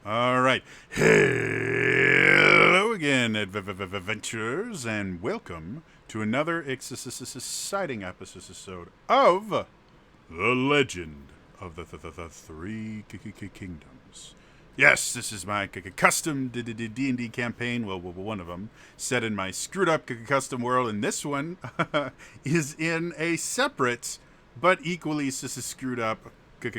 All right. Hello again, adventurers, and welcome to another exciting episode of The Legend of the Three Kingdoms. Yes, this is my custom D&D campaign. Well, one of them set in my screwed up custom world, and this one is in a separate but equally screwed up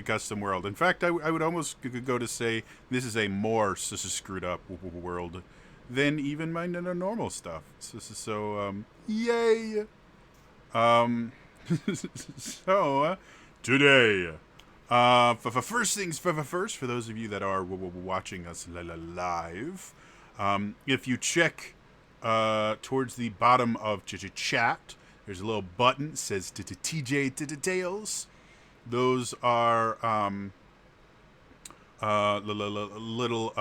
custom world. In fact, I would almost go to say this is a more screwed up world than even my normal stuff. Yay! Um, so today, for first things for first, for those of you that are watching us live, if you check towards the bottom of chat, there's a little button that says TJ Tales. Those are little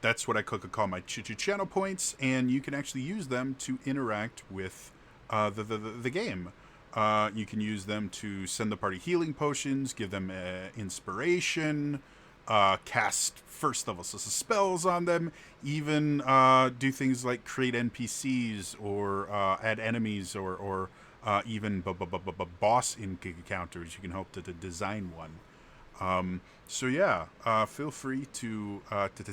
that's what I could call my channel points, and you can actually use them to interact with the game. You can use them to send the party healing potions, give them inspiration, cast first level spells on them, even do things like create NPCs or add enemies or even boss encounters. You can help to design one. So yeah, feel free to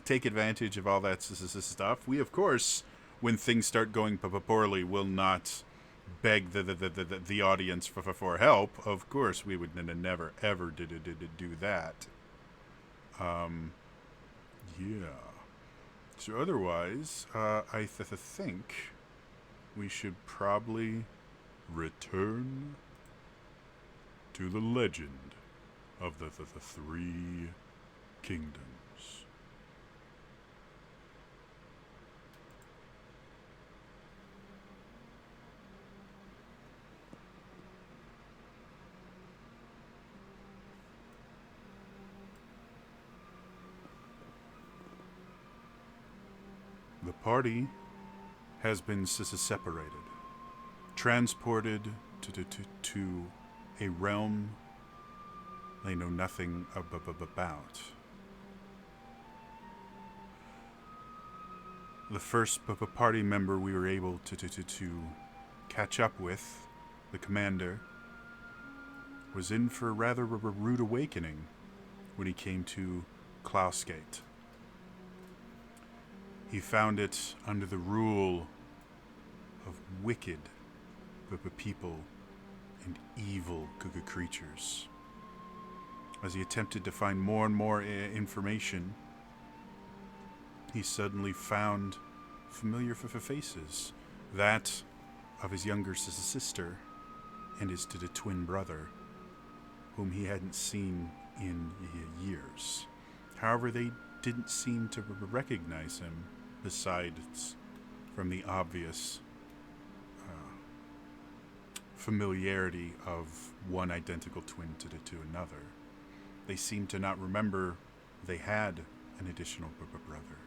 take advantage of all that stuff. We, of course, when things start going poorly, will not beg the audience for help. Of course, we would never ever do that. Yeah. So otherwise, I think we should probably return to the legend of the Three Kingdoms. The party has been separated, transported to a realm they know nothing about. The first party member we were able to catch up with, the commander, was in for a rather rude awakening when he came to Klausgate. He found it under the rule of wicked people and evil creatures. As he attempted to find more and more information, he suddenly found familiar faces. That of his younger sister and his twin brother, whom he hadn't seen in years. However, they didn't seem to recognize him, besides from the obvious familiarity of one identical twin to another. They seemed to not remember they had an additional brother.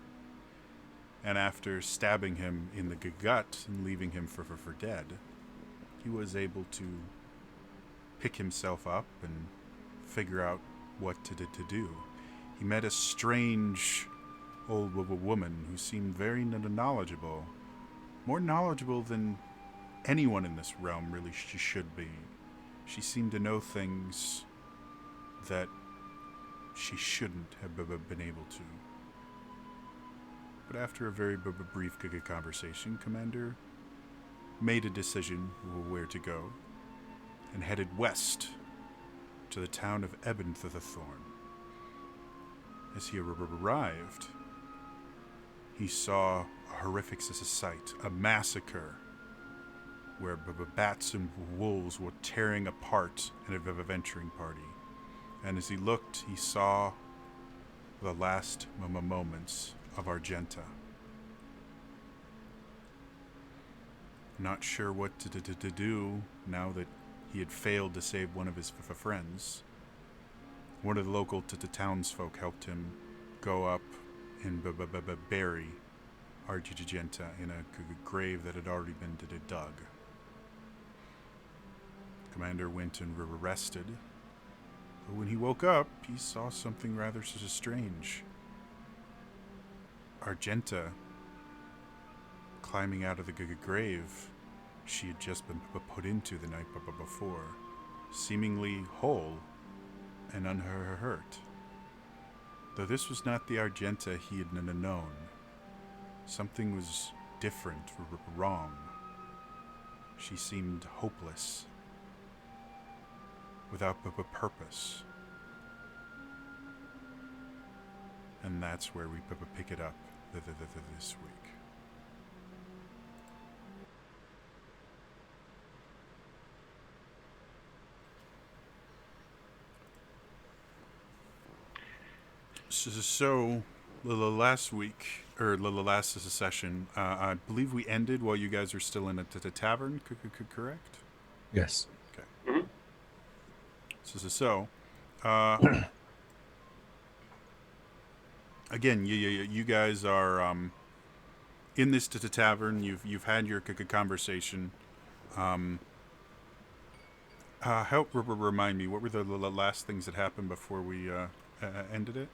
And after stabbing him in the gut and leaving him for dead, he was able to pick himself up and figure out what to do. He met a strange old woman who seemed very knowledgeable, more knowledgeable than anyone in this realm really should be. She seemed to know things that she shouldn't have been able to. But after a very brief conversation, Commander made a decision where to go and headed west to the town of Ebonthorn. As he arrived, he saw a horrific sight, a massacre where bats and wolves were tearing apart an adventuring party. And as he looked, he saw the last moments of Argenta. Not sure what to do now that he had failed to save one of his friends. One of the local townsfolk helped him go up and bury Argenta in a grave that had already been dug. Commander went and rested. But when he woke up, he saw something rather strange. Argenta climbing out of the grave she had just been put into the night before, seemingly whole and unhurt. Though this was not the Argenta he had known, something was different, wrong. She seemed hopeless, without purpose. And that's where we pick it up this week. So last week, or the last session, I believe we ended while you guys are still in the tavern, correct? Yes. Okay. Mm-hmm. So, again, you guys are in this tavern. You've had your conversation. Help remind me, what were the last things that happened before we ended it?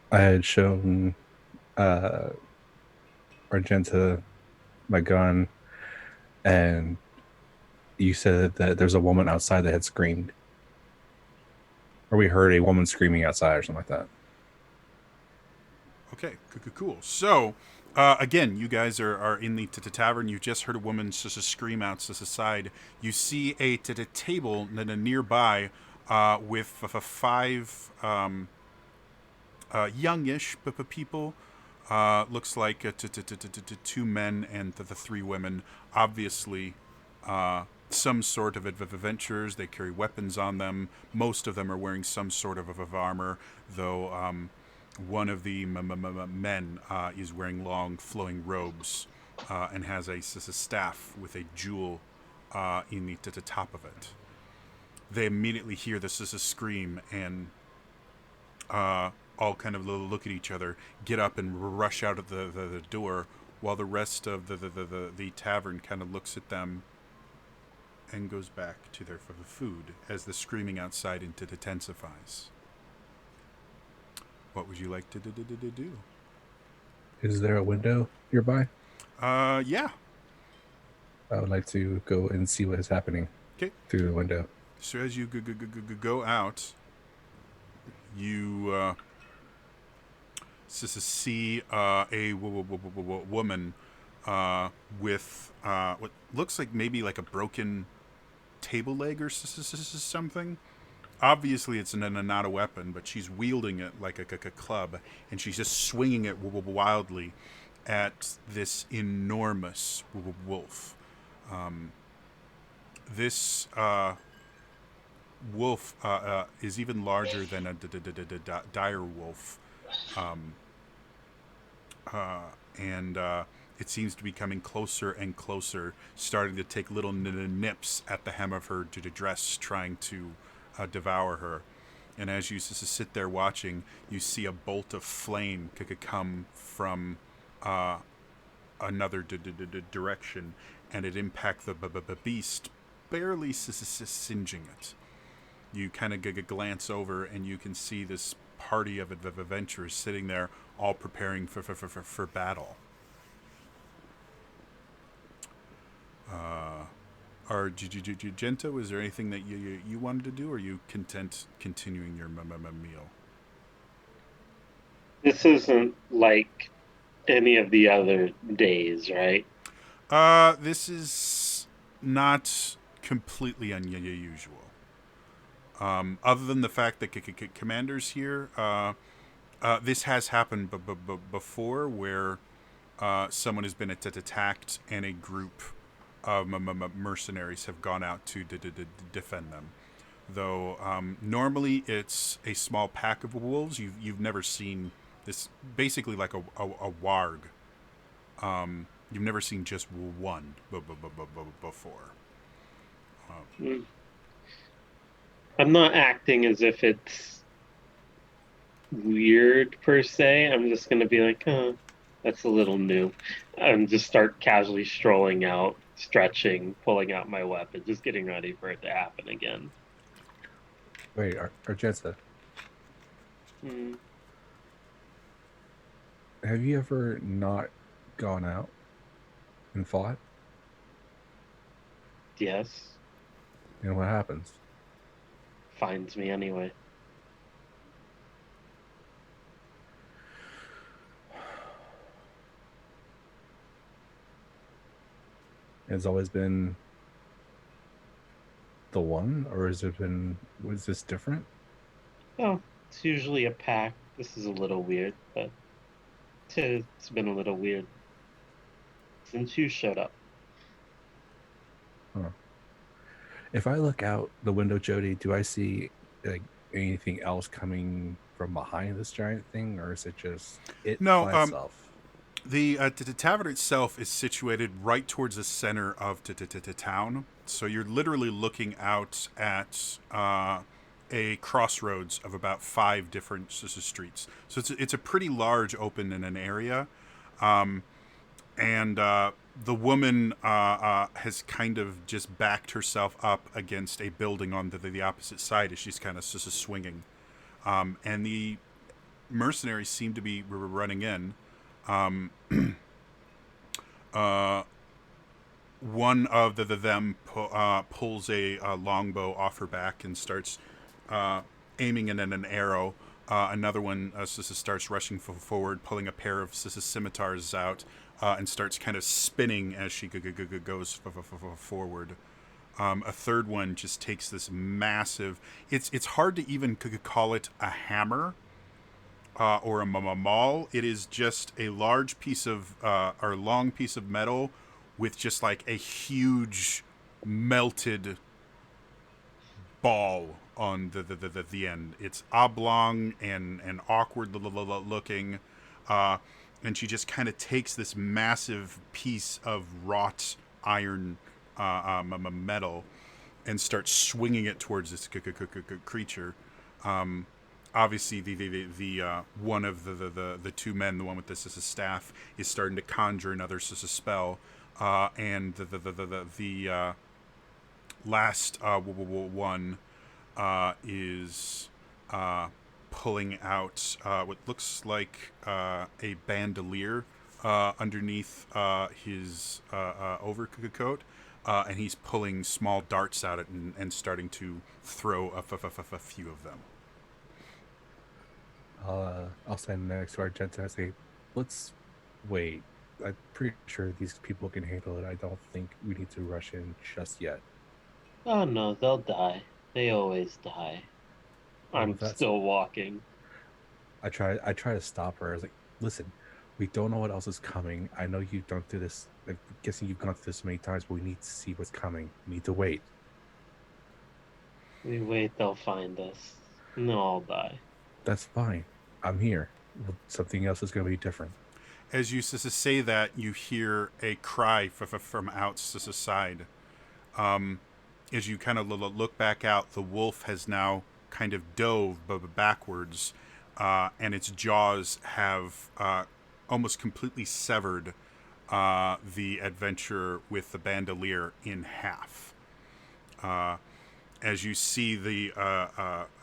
I had shown Argenta my gun, and you said that there's a woman outside that had screamed. Or we heard a woman screaming outside or something like that. Okay, cool. So, again, you guys are in the tavern. You just heard a woman just scream out to the side. You see a table nearby with five youngish people. Looks like two men and the three women. Obviously, some sort of adventures. They carry weapons on them. Most of them are wearing some sort of armor, though one of the men is wearing long flowing robes and has a staff with a jewel in the top of it. They immediately hear this as a scream and all kind of look at each other, get up and rush out of the door, while the rest of the tavern kind of looks at them and goes back to their food as the screaming outside intensifies. What would you like to do? Is there a window nearby? Yeah. I would like to go and see what is happening. Okay. Through the window. So as you go out, you see a woman with what looks like maybe like a broken table leg or something. Obviously, it's not a weapon, but she's wielding it like a club, and she's just swinging it wildly at this enormous wolf. This wolf is even larger than a dire wolf, and it seems to be coming closer and closer, starting to take little nips at the hem of her dress, trying to devour her. And as you sit there watching, you see a bolt of flame come from another direction, and it impacts the beast, barely singeing it. You kind of glance over, and you can see this party of adventurers sitting there, all preparing for battle. Argenta, was there anything that you wanted to do, or are you content continuing your meal? This isn't like any of the other days, right? This is not completely unusual. Other than the fact that commanders here, this has happened before, where someone has been attacked and a group of mercenaries have gone out to defend them. Though normally it's a small pack of wolves. You've never seen this, basically like a warg. You've never seen just one before. I'm not acting as if it's weird per se. I'm just going to be like, oh, that's a little new. And just start casually strolling out, stretching, pulling out my weapon, just getting ready for it to happen again. Wait, Argenta. have you ever not gone out and fought? Yes, And what happens? finds me anyway. It's always been the one, or has it been? Was this different? Oh, it's usually a pack. This is a little weird, but it's been a little weird since you showed up. Huh. If I look out the window, Jody, do I see like anything else coming from behind this giant thing, or is it just it No, by itself? the tavern itself is situated right towards the center of town. So you're literally looking out at a crossroads of about 5 different streets. So it's a pretty large open in an area. And the woman has kind of just backed herself up against a building on the opposite side as she's kind of just swinging. And the mercenaries seem to be running in. One of them pulls a longbow off her back and starts aiming in an arrow. Another one starts rushing forward, pulling a pair of scimitars out, and starts kind of spinning as she goes forward. A third one just takes this massive. It's hard to even call it a hammer or a maul. It is just a large piece of or long piece of metal with just like a huge melted ball on the end. It's oblong and awkward looking, and she just kind of takes this massive piece of wrought iron metal and starts swinging it towards this creature. Obviously, the one of the two men, the one with this is a staff, is starting to conjure another spell, and the last one is pulling out what looks like a bandolier underneath his overcoat, and he's pulling small darts at it and starting to throw a few of them. I'll stand next to Argenta and say, "Let's wait. I'm pretty sure these people can handle it. I don't think we need to rush in just yet." Oh no, they'll die. They always die. Well, I'm that's still walking. I try to stop her. I was like, "Listen, we don't know what else is coming. I know you've gone through this. I'm guessing you've gone through this many times, but we need to see what's coming. We need to wait." We wait, they'll find us. And they'll all die. That's fine. I'm here. Something else is going to be different. As you say that, you hear a cry from outside. As you kind of look back out, the wolf has now kind of dove backwards, and its jaws have almost completely severed the adventurer with the bandolier in half. As you see the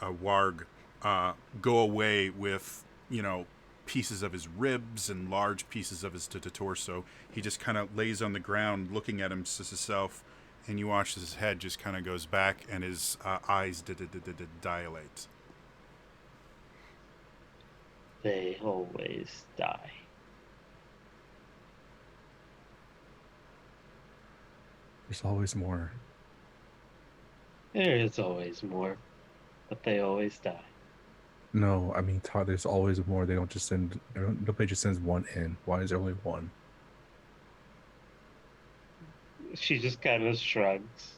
warg go away with, pieces of his ribs and large pieces of his torso, he just kind of lays on the ground looking at himself, and you watch his head just kind of goes back and his eyes dilate. They always die. There's always more. There is always more, but they always die. No, I mean, Todd, there's always more. They don't just send. Nobody just sends one in. Why is there only one? She just kind of shrugs.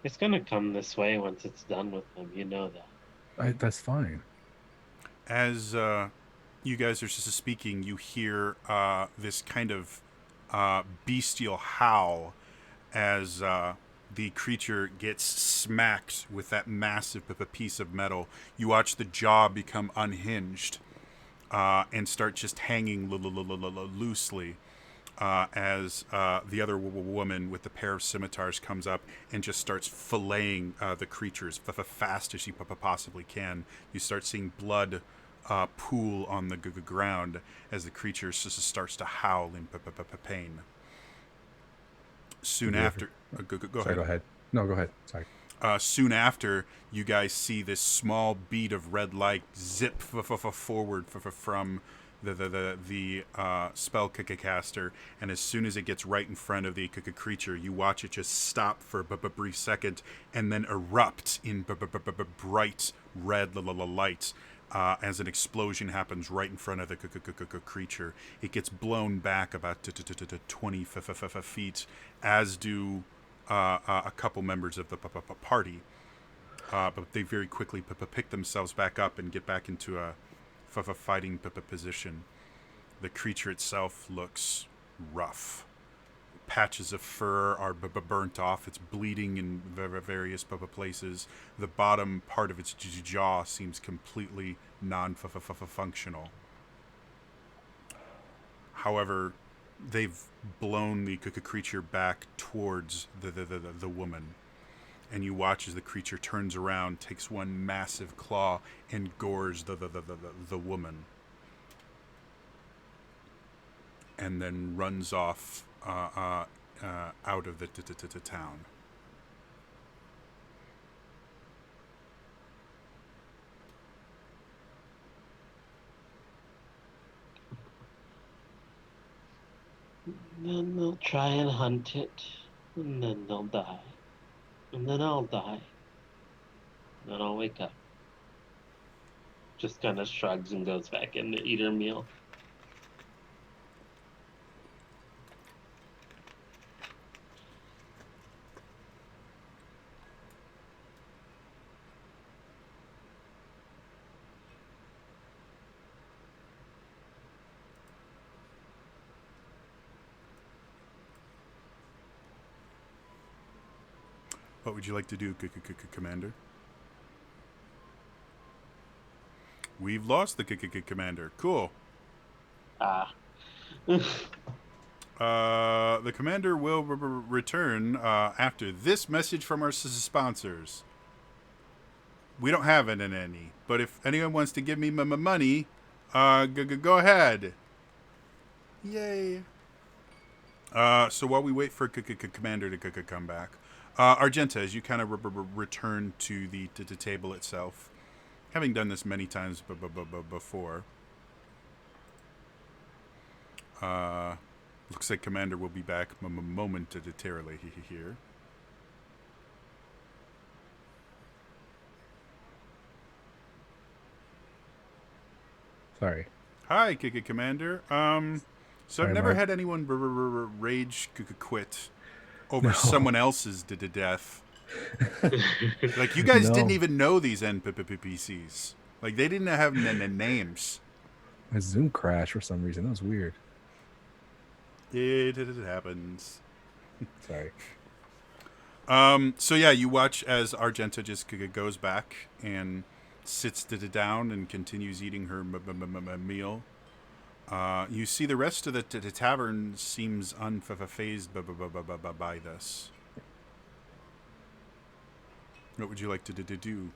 It's gonna come this way once it's done with them, you know that. That's fine. As you guys are just speaking, you hear this kind of bestial howl as the creature gets smacked with that massive piece of metal. You watch the jaw become unhinged and start just hanging loosely as the other woman with the pair of scimitars comes up and just starts filleting the creatures fast as she possibly can. You start seeing blood pool on the ground as the creature starts to howl in pain. Soon Did you ever- after, go Sorry, ahead. go ahead. No, go ahead. Sorry. Soon after, you guys see this small bead of red light zip forward from the spell caster, and as soon as it gets right in front of the creature, you watch it just stop for a brief second and then erupt in bright red light. As an explosion happens right in front of the creature, it gets blown back about 20 feet, as do a couple members of the party. But they very quickly pick themselves back up and get back into a fighting position. The creature itself looks rough. Patches of fur are burnt off. It's bleeding in various places. The bottom part of its jaw seems completely non-functional. However, they've blown the creature back towards the woman. And you watch as the creature turns around, takes one massive claw, and gores the woman. And then runs off out of the town. Then they'll try and hunt it, and then they'll die. And then I'll die. Then I'll wake up. Just kind of shrugs and goes back in to eat her meal. What would you like to do, Commander? We've lost the Commander. Cool. Ah. The Commander will return after this message from our sponsors. We don't have any, but if anyone wants to give me my money, go ahead. Yay. So while we wait for Commander to come back, Argenta, as you kind of return to the table itself, having done this many times before, looks like Commander will be back momentarily here. Sorry. Hi, Commander. So Sorry, I've never Mark. had anyone rage quit over someone else's death. Like, you guys No. didn't even know these NPCs. Like, they didn't have names. My Zoom crashed for some reason. That was weird. It happens. Sorry. So yeah, you watch as Argenta just goes back and sits down and continues eating her meal. You see the rest of the tavern seems unfazed by this. What would you like to do,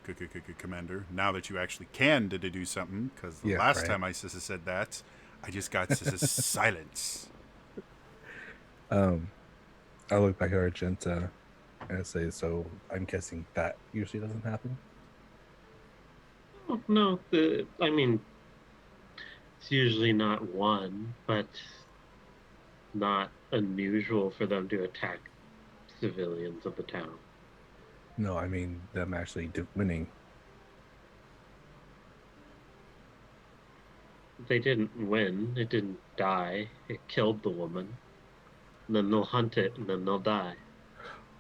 Commander? Now that you actually can do something, because the last time I said that, I just got silence. I look back at Argenta and I say, so I'm guessing that usually doesn't happen? Oh, no, I mean, it's usually not one, but not unusual for them to attack civilians of the town. No, I mean them actually winning. They didn't win. It didn't die. It killed the woman. And then they'll hunt it, and then they'll die.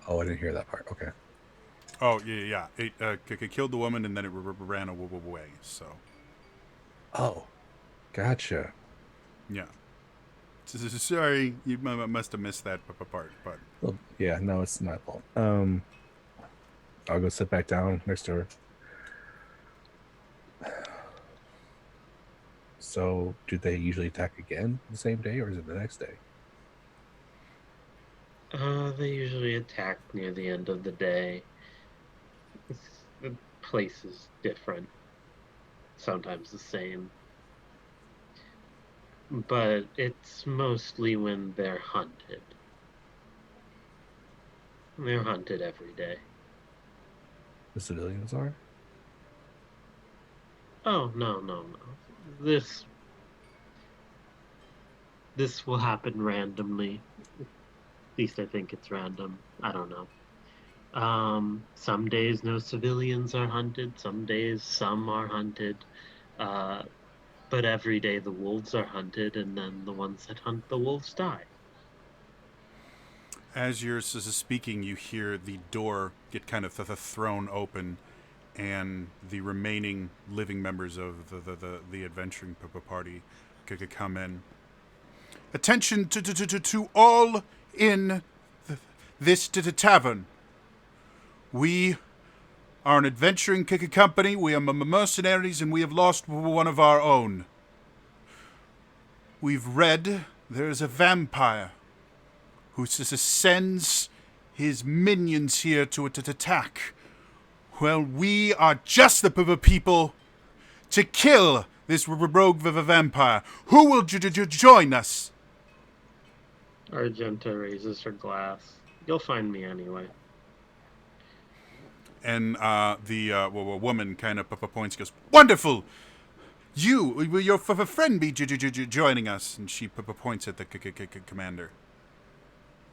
Oh, I didn't hear that part. Okay. Oh, yeah. It killed the woman, and then it ran away, so. Oh, gotcha. Yeah. Sorry, you must have missed that part, but. Well, yeah, no, it's my fault. I'll go sit back down next to her. So, do they usually attack again the same day, or is it the next day? They usually attack near the end of the day. The place is different. sometimes the same. But it's mostly when they're hunted. They're hunted every day. The civilians are? Oh, no. This this will happen randomly. At least I think it's random. I don't know. Some days no civilians are hunted, some days some are hunted. Uh, but every day the wolves are hunted, and then the ones that hunt the wolves die. As you're speaking, you hear the door get kind of thrown open, and the remaining living members of the adventuring party could come in. Attention to all in this tavern. We are an adventuring company. We are mercenaries, and we have lost one of our own. We've read there is a vampire who sends his minions here to attack. Well, we are just the people to kill this rogue vampire. Who will join us? Argenta raises her glass. You'll find me anyway. And the woman kind of points, goes, "Wonderful! Will your friend be joining us?" And she points at the commander.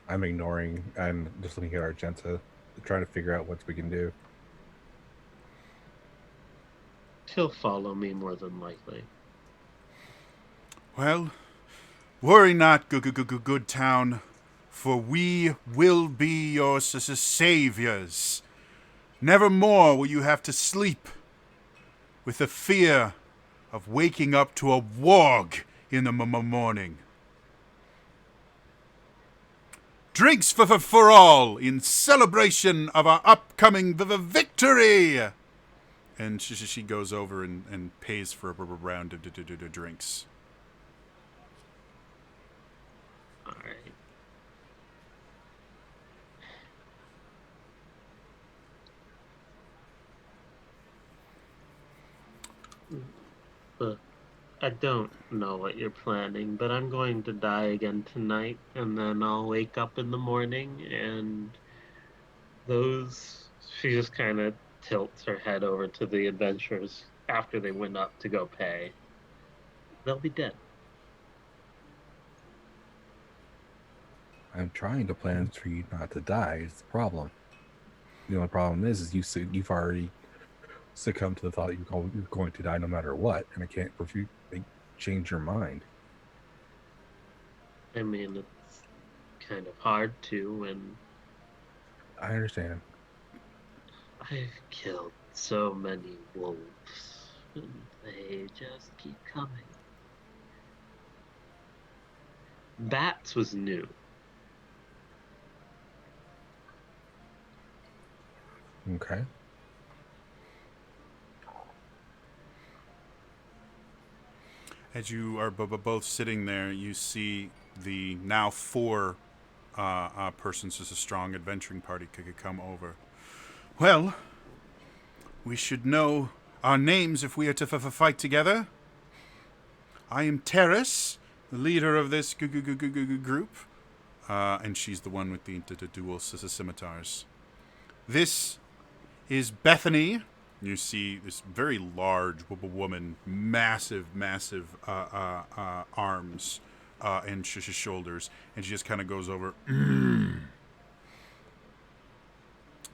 I'm ignoring and just looking at Argenta, trying to figure out what we can do. He'll follow me more than likely. Well, worry not, good town, for we will be your saviors. Never more will you have to sleep with the fear of waking up to a warg in the morning. Drinks for all in celebration of our upcoming victory. And she goes over and pays for a round of drinks. All right. But I don't know what you're planning, but I'm going to die again tonight, and then I'll wake up in the morning, and she just kind of tilts her head over to the adventurers after they went up to go pay. They'll be dead. I'm trying to plan for you not to die. Is the problem? The only problem is you've already succumbed to the thought you're going to die no matter what, and I can't change your mind. I mean, it's kind of hard to when I understand. I've killed so many wolves, and they just keep coming. Bats was new. Okay. As you are both sitting there, you see the now 4 persons as a strong adventuring party could come over. Well, we should know our names if we are to fight together. I am Terrace, the leader of this group, and she's the one with the dual scimitars. This is Bethany. You see this very large woman, massive arms and shoulders, and she just kind of goes over.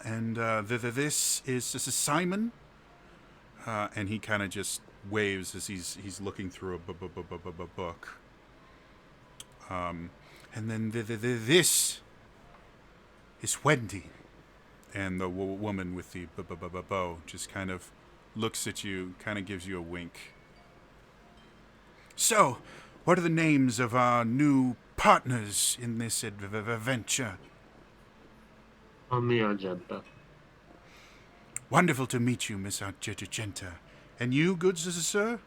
And this is Simon, and he kind of just waves as he's looking through a book. And then this is Wendy. And the woman with the bow just kind of looks at you, kind of gives you a wink. So, what are the names of our new partners in this adventure? On the Argenta. Wonderful to meet you, Miss Argenta. And you, good sir?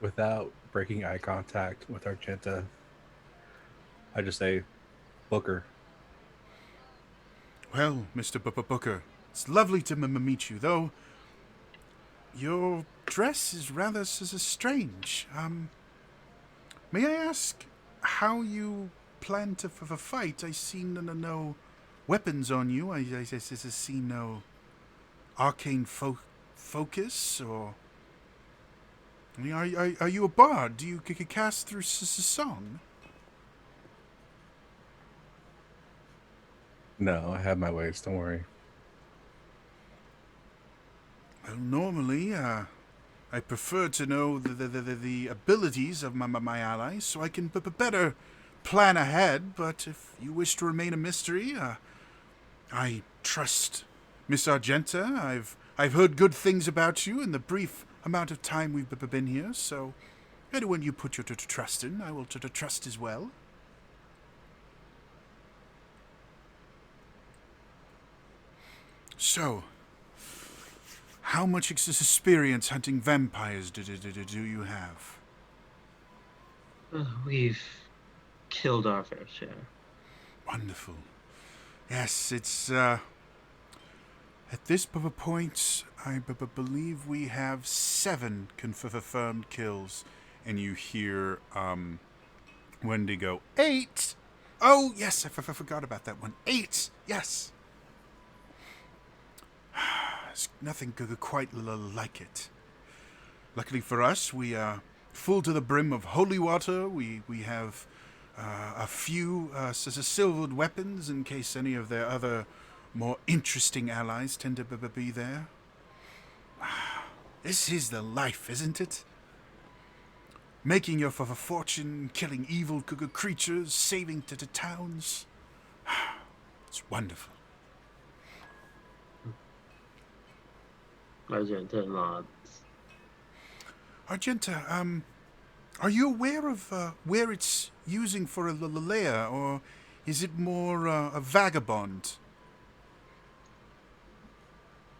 Without breaking eye contact with Argenta, I just say, Booker. Well, Mr. Booker, it's lovely to meet you, though Your dress is rather strange. May I ask how you plan to fight? I see no weapons on you. I see no arcane focus, or... I mean, are you a bard? Do you cast through song? No, I have my ways. Don't worry. Well, normally, I prefer to know the abilities of my allies so I can better plan ahead, but if you wish to remain a mystery, I trust Miss Argenta. I've heard good things about you in the brief amount of time we've been here, so anyone you put your trust in, I will trust as well. So, how much experience hunting vampires do you have? We've killed our fair share. Wonderful. Yes, it's, at this point, I believe we have 7 confirmed kills. And you hear, Wendy go, 8! Oh, yes, I forgot about that one. 8! Yes! There's nothing quite like it. Luckily for us, we are full to the brim of holy water. We have a few silvered weapons in case any of their other more interesting allies tend to be there. This is the life, isn't it? Making your fortune, killing evil creatures, saving towns. It's wonderful. Argenta nods. Argenta, are you aware of where it's using for a lair, or is it more a vagabond?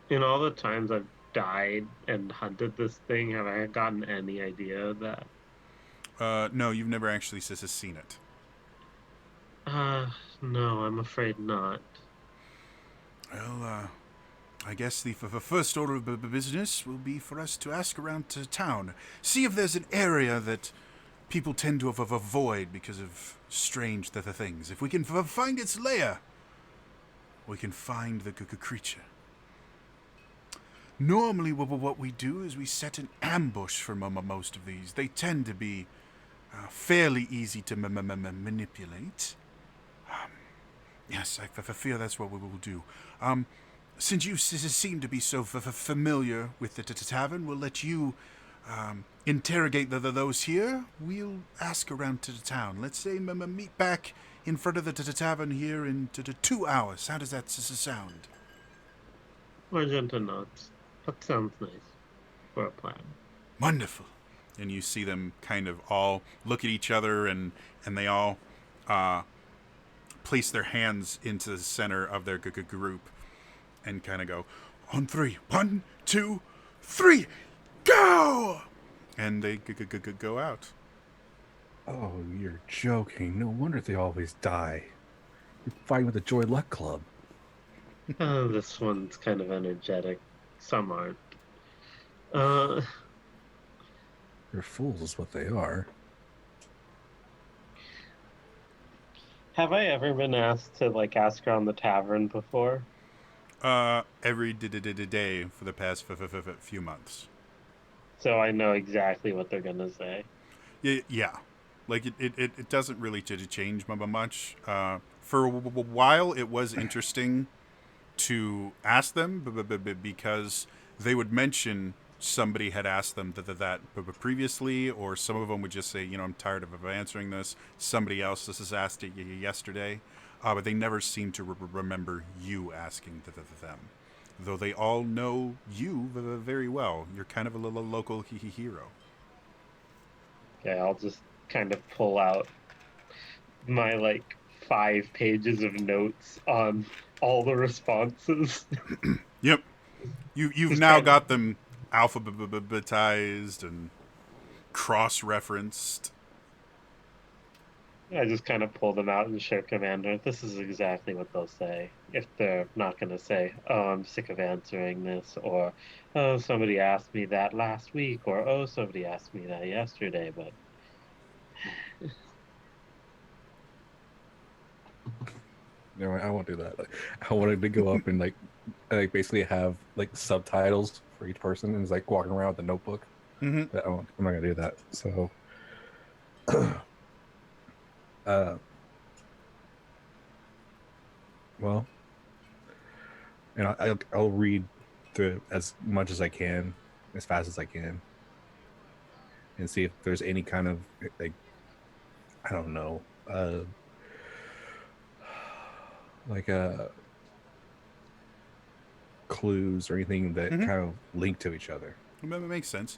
In all the times I've died and hunted this thing, have I gotten any idea of that? No, you've never actually seen it. No, I'm afraid not. Well, I guess the first order of business will be for us to ask around to town. See if there's an area that people tend to avoid because of strange things. If we can find its lair, we can find the creature. Normally, what we do is we set an ambush for most of these. They tend to be fairly easy to manipulate. Yes, I fear that's what we will do. Since you seem to be so familiar with the tavern, we'll let you interrogate those here. We'll ask around to the town. Let's say meet back in front of the tavern here in 2 hours. How does that sound? Argenta nods. That sounds nice for a plan. Wonderful. And you see them kind of all look at each other, and they all place their hands into the center of their group and kind of go, on 3. 1, 2, 3, go! And they go out. Oh, you're joking. No wonder they always die. You're fighting with the Joy Luck Club. This one's kind of energetic. Some aren't. They're fools is what they are. Have I ever been asked to ask around the tavern before? Every day for the past few months. So I know exactly what they're gonna say. Yeah. It doesn't really change much. For a while, it was interesting to ask them because they would mention somebody had asked them that previously, or some of them would just say, I'm tired of answering this. Somebody else has asked it yesterday, but they never seem to remember you asking them. Though they all know you very well. You're kind of a little local hero. Okay, I'll just kind of pull out my 5 pages of notes on all the responses. Yep. You've now got them alphabetized and cross-referenced. I just kind of pull them out and show Commander. This is exactly what they'll say if they're not going to say, "Oh, I'm sick of answering this," or "Oh, somebody asked me that last week," or "Oh, somebody asked me that yesterday." But No, I won't do that. Like, I wanted to go up and like basically have like subtitles for each person and it's like walking around with a notebook. Mm-hmm. But I'm not gonna do that. So, uh, well, and I'll read through as much as I can, as fast as I can, and see if there's any kind of like I don't know, like clues or anything that Mm-hmm. kind of link to each other. That makes sense.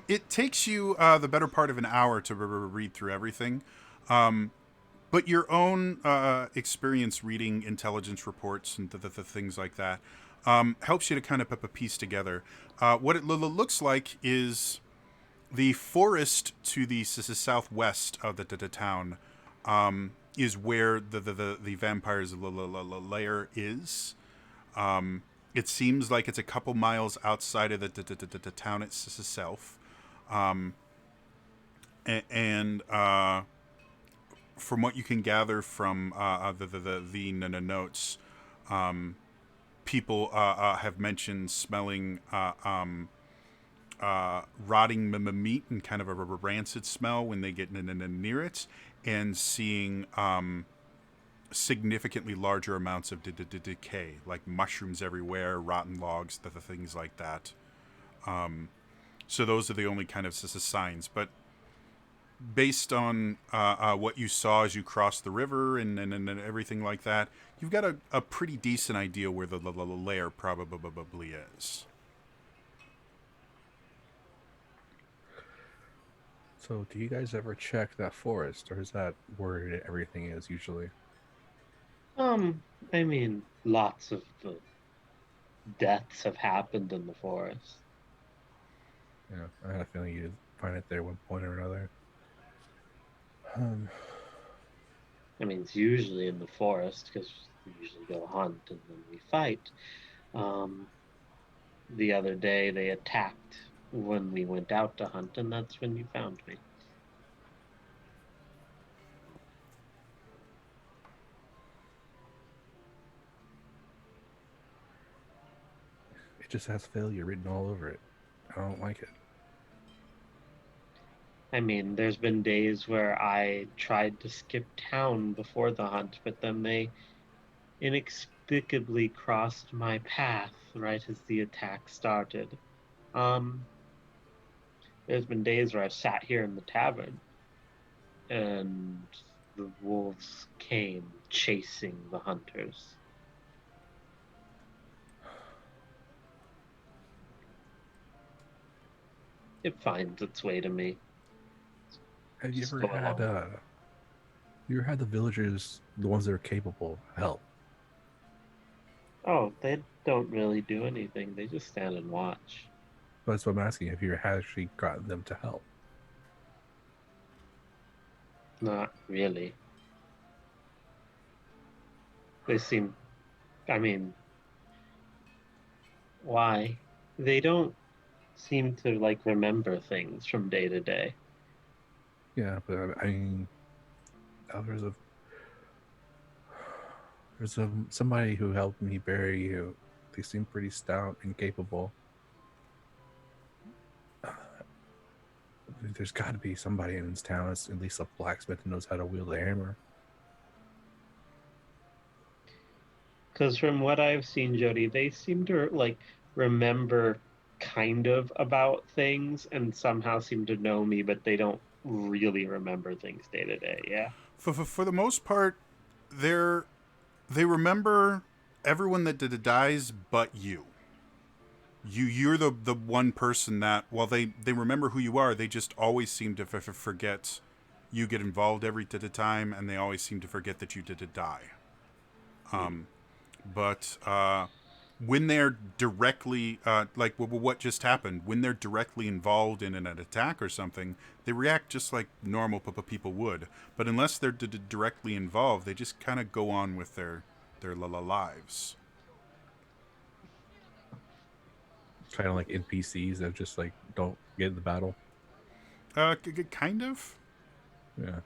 It takes you the better part of an hour to read through everything. But your own experience reading intelligence reports and the things like that helps you to kind of put a piece together. What it looks like is the forest to the southwest of the town is where the vampires' lair is. It seems like it's a couple miles outside of the town itself. Um, and from what you can gather from the notes, people have mentioned smelling rotting meat and kind of a rancid smell when they get near it, and seeing significantly larger amounts of decay, like mushrooms everywhere, rotten logs, the things like that. So those are the only kind of signs. But based on what you saw as you crossed the river and everything like that, you've got a pretty decent idea where the lair probably is. So, do you guys ever check that forest, or is that where everything is usually? um, I mean, lots of deaths have happened in the forest. Yeah, I had a feeling you'd find it there at one point or another. Um, I mean, it's usually in the forest because we usually go hunt and then we fight. Um, the other day they attacked when we went out to hunt, and that's when you found me. it just has failure written all over it. I don't like it. I mean, there's been days where I tried to skip town before the hunt, but then they inexplicably crossed my path right as the attack started. Um, there's been days where I've sat here in the tavern and the wolves came chasing the hunters. It finds its way to me. Have you Just ever go along. the villagers, the ones that are capable, help? Oh, they don't really do anything. They just stand and watch. But that's what I'm asking. Have you actually gotten them to help? Not really. They seem, I mean, why? They don't seem to like remember things from day to day. Yeah, but I mean, oh, there's somebody who helped me bury you. They seem pretty stout and capable. There's got to be somebody in this town that's at least a blacksmith who knows how to wield a hammer. Because from what I've seen, Jody, they seem to like remember kind of about things and somehow seem to know me, but they don't really remember things day to day. Yeah. For the most part, they're they remember everyone that dies but you. You're the one person that while they remember who you are, they just always seem to forget you get involved every time, and they always seem to forget that you did die. Hmm. But when they're directly, like what just happened, when they're directly involved in an attack or something, they react just like normal people would. But unless they're directly involved, they just kind of go on with their lives. Kind of like NPCs that just like don't get in the battle. Kind of. Yeah.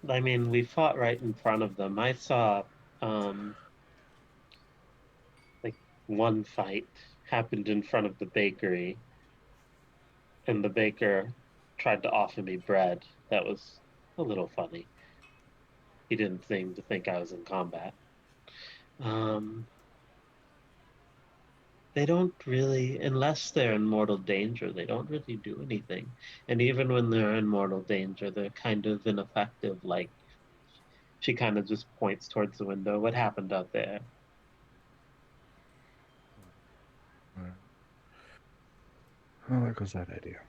I mean, we fought right in front of them. I saw, like, one fight happened in front of the bakery, and the baker tried to offer me bread. That was a little funny. He didn't seem to think I was in combat. Um, they don't really, unless they're in mortal danger, they don't really do anything. And even when they're in mortal danger, they're kind of ineffective. Like, she kind of just points towards the window. What happened out there? Oh, there goes that idea.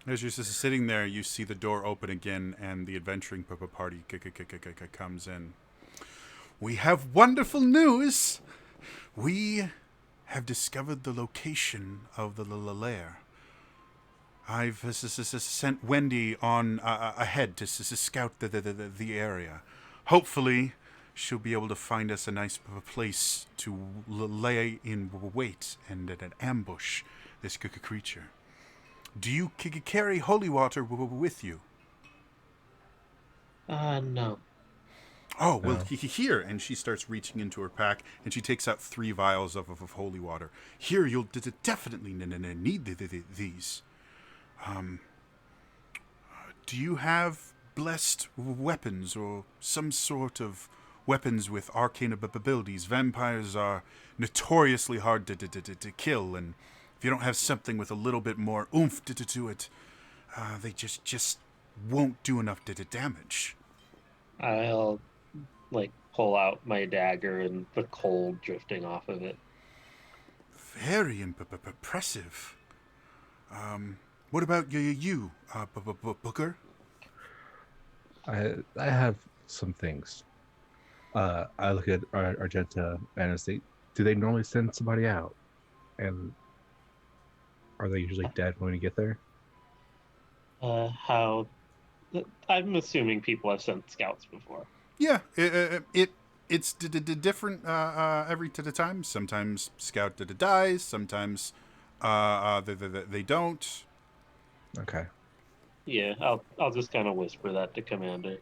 As you're just sitting there, you see the door open again, and the adventuring party comes in. We have wonderful news! We have discovered the location of the lair. I've sent Wendy on ahead to scout the area. Hopefully, she'll be able to find us a nice place to lay in wait and ambush this creature. Do you carry holy water with you? No. Oh, well, No. here. And she starts reaching into her pack, and she takes out 3 vials of holy water. Here, you'll definitely need these. Do you have blessed weapons or some sort of weapons with arcane abilities? Vampires are notoriously hard to kill, and if you don't have something with a little bit more oomph to it, they just won't do enough damage. I'll, like, pull out my dagger and the cold drifting off of it. Very impressive. What about you, Booker? I have some things. I look at Argenta and I say, do they normally send somebody out? And are they usually dead when we get there? How? I'm assuming people have sent scouts before. Yeah, it's different every time. Sometimes Scout dies. Sometimes they don't. Okay. Yeah, I'll just kind of whisper that to Commander.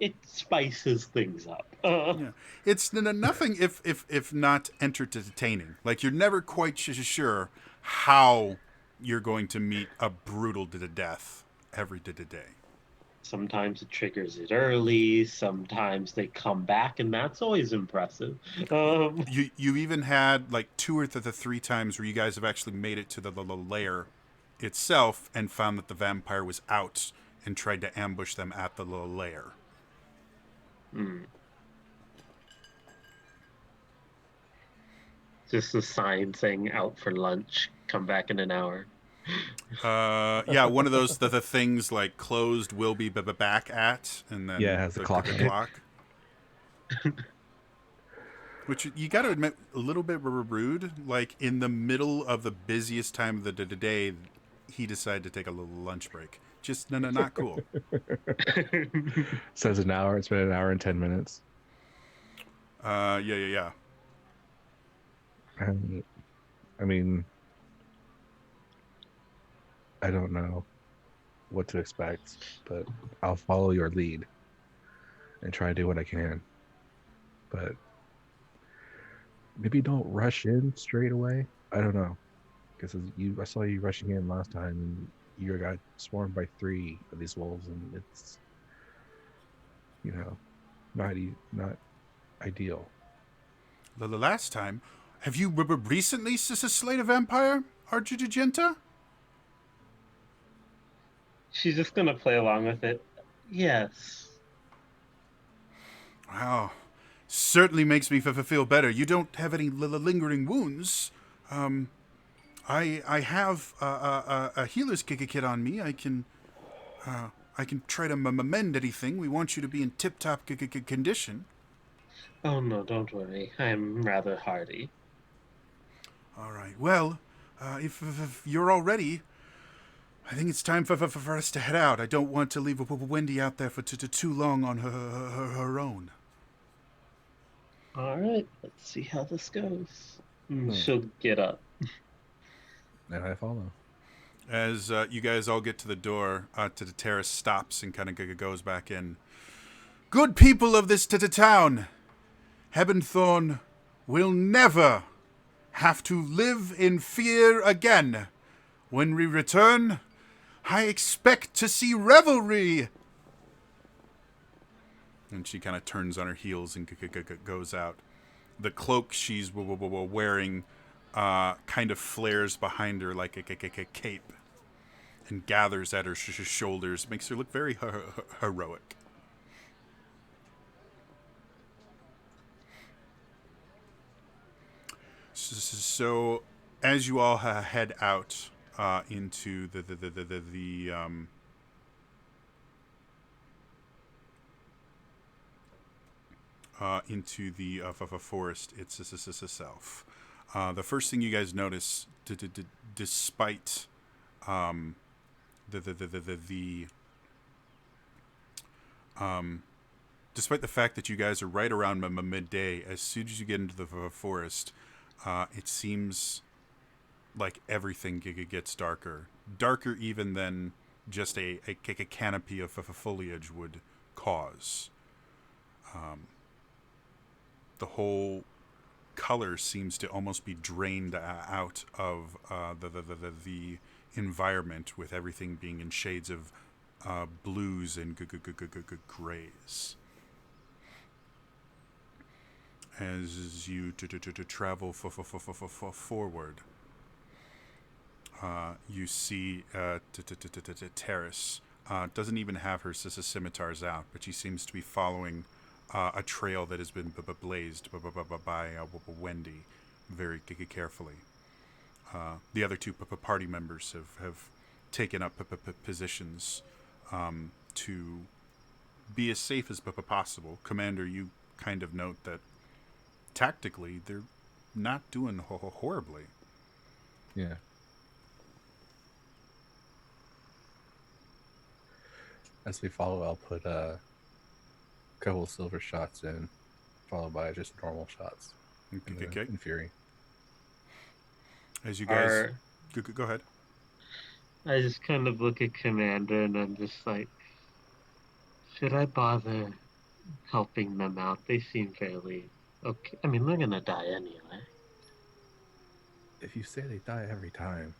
It spices things up. Yeah, it's nothing if not entertaining. Like you're never quite sure how you're going to meet a brutal death every day. Sometimes it triggers it early. Sometimes they come back, and that's always impressive. You even had like 2 or 3 times where you guys have actually made it to the lair itself and found that the vampire was out and tried to ambush them at the lair. Just a sign saying "out for lunch. Come back in an hour." Yeah, one of those the things like closed will be back at, and then Yeah, it has the clock. Which you got to admit, a little bit rude. Like in the middle of the busiest time of the day, he decided to take a little lunch break. Just not cool. Says an hour. It's been an hour and 10 minutes. Yeah. I mean, I don't know what to expect, but I'll follow your lead and try to do what I can. But maybe don't rush in straight away. I don't know, because I saw you rushing in last time, and you got swarmed by 3 of these wolves, and it's not ideal. The last time, have you recently slain a vampire, Argenta? She's just gonna play along with it. Yes. Wow, certainly makes me feel better. You don't have any lingering wounds. I have a healer's kit on me. I can try to mend anything. We want you to be in tip-top condition. Oh no, don't worry. I'm rather hardy. All right. Well, if you're all ready, I think it's time for us to head out. I don't want to leave Wendy out there for too long on her own. All right, let's see how this goes. Hmm. She'll get up. And I follow. As you guys all get to the door, to the terrace stops and kind of goes back in. Good people of this town, Hebenthorn will never have to live in fear again. When we return, I expect to see revelry. And she kind of turns on her heels and goes out. The cloak she's wearing kind of flares behind her like a cape and gathers at her shoulders, makes her look very heroic. So, as you all head out into the forest itself, the first thing you guys notice, despite the despite the fact that you guys are right around midday, as soon as you get into the forest, it seems like everything gets darker. Darker even than just a canopy of foliage would cause. The whole color seems to almost be drained out of the environment, with everything being in shades of blues and grays. As you travel forward, you see Terrace doesn't even have her scimitars out, but she seems to be following a trail that has been blazed by Wendy very carefully. The other two party members have taken up positions to be as safe as possible. Commander, you kind of note that tactically they're not doing horribly. Yeah. As we follow, I'll put a couple silver shots in, followed by just normal shots. Okay. In Fury. As you guys Are go ahead. I just kind of look at Commander and I'm just like, should I bother helping them out? They seem fairly okay. I mean, they're gonna die anyway. If you say they die every time,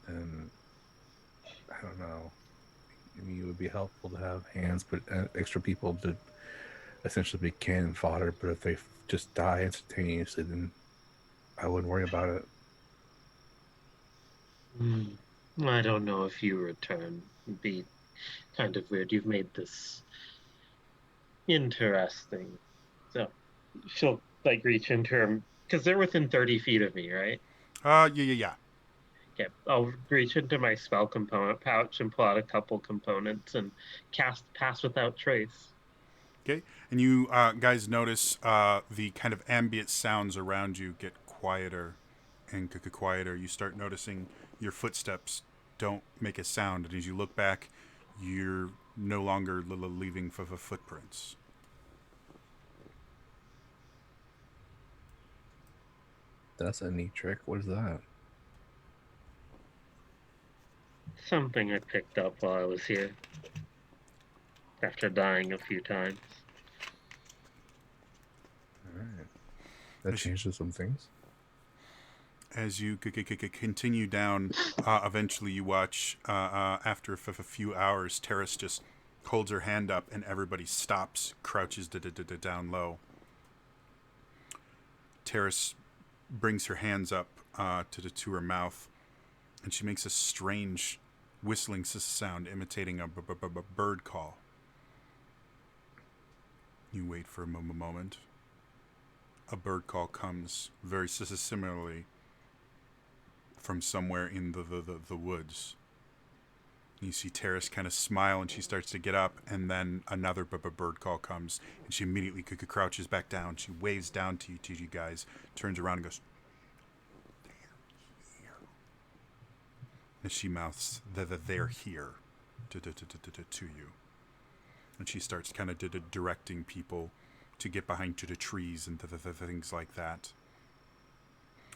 then I don't know. I mean, it would be helpful to have hands, but extra people to essentially be cannon fodder. But if they just die instantaneously, then I wouldn't worry about it. I don't know if you return. It'd be kind of weird. You've made this interesting. So she'll like reach into her because they're within 30 feet of me, right? Yeah. Okay, I'll reach into my spell component pouch and pull out a couple components and cast Pass Without Trace. Okay, and you guys notice the kind of ambient sounds around you get quieter and quieter. You start noticing your footsteps don't make a sound, and as you look back, you're no longer leaving footprints. That's a neat trick. What is that? Something I picked up while I was here after dying a few times. All right. That changes some things. As you continue down, eventually you watch, after a few hours, Terrace just holds her hand up and everybody stops, crouches down low. Terrace brings her hands up to her mouth, and she makes a strange whistling sound imitating a bird call. You wait for a moment. A bird call comes very similarly from somewhere in the woods. You see Terrace kind of smile, and she starts to get up, and then another bird call comes, and she immediately crouches back down. She waves down to you guys, turns around and goes, and she mouths that they're here to you. And she starts kind of directing people to get behind to the trees and things like that.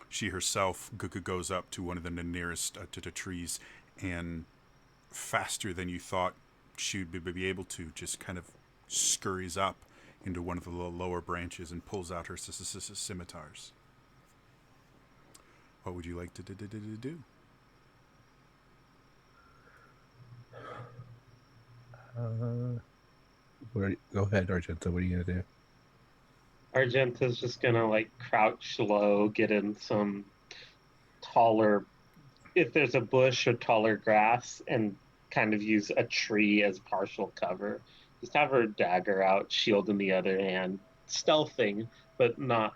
She herself goes up to one of the nearest to the trees, and faster than you thought she would be able to, just kind of scurries up into one of the lower branches and pulls out her scimitars. What would you like to do? Go ahead, Argento. What are you gonna do? Argenta's just gonna like crouch low, get in some taller, if there's a bush or taller grass, and kind of use a tree as partial cover. Just have her dagger out, shield in the other hand, stealthing, but not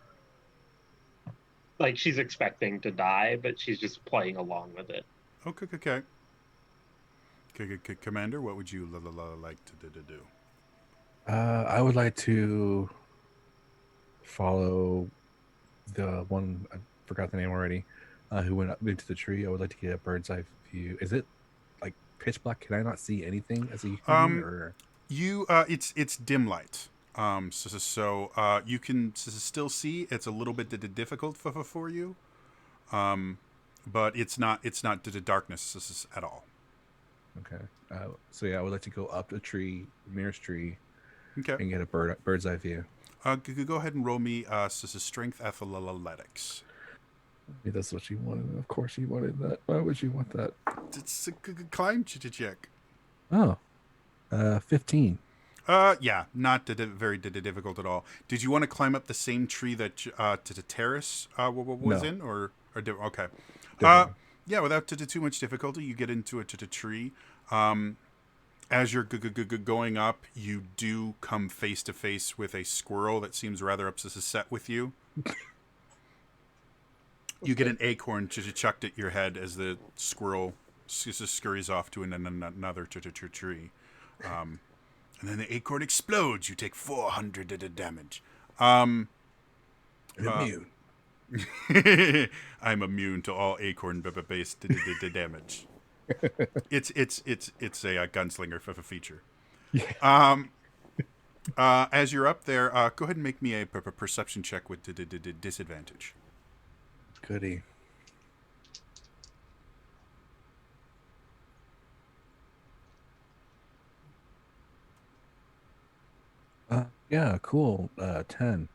like she's expecting to die, but she's just playing along with it. Okay. Commander, what would you like to do? I would like to follow the one, I forgot the name already, who went up into the tree. I would like to get a bird's eye view. Is it like pitch black? Can I not see anything as a human? Or You it's dim light. So you can still see. It's a little bit difficult for you. But it's not the darkness at all. okay. So yeah, I would like to go up the tree, nearest tree, Okay. and get a bird's eye view. Go ahead and roll me strength athletics. Yeah, that's what you wanted. Of course you wanted that. Why would you want that? It's a climb check. Oh, 15. Yeah, not very difficult at all. Did you want to climb up the same tree that to the terrace was No. in, or okay? Definitely. Yeah, without too much difficulty, you get into a tree. As you're going up, you do come face to face with a squirrel that seems rather upset with you. You get an acorn chucked at your head as the squirrel scurries off to another tree. And then the acorn explodes. You take 400 damage. Immune. I'm immune to all acorn-based damage. It's a gunslinger feature. Yeah. As you're up there, go ahead and make me a perception check with disadvantage. Goody. Yeah, cool. 10.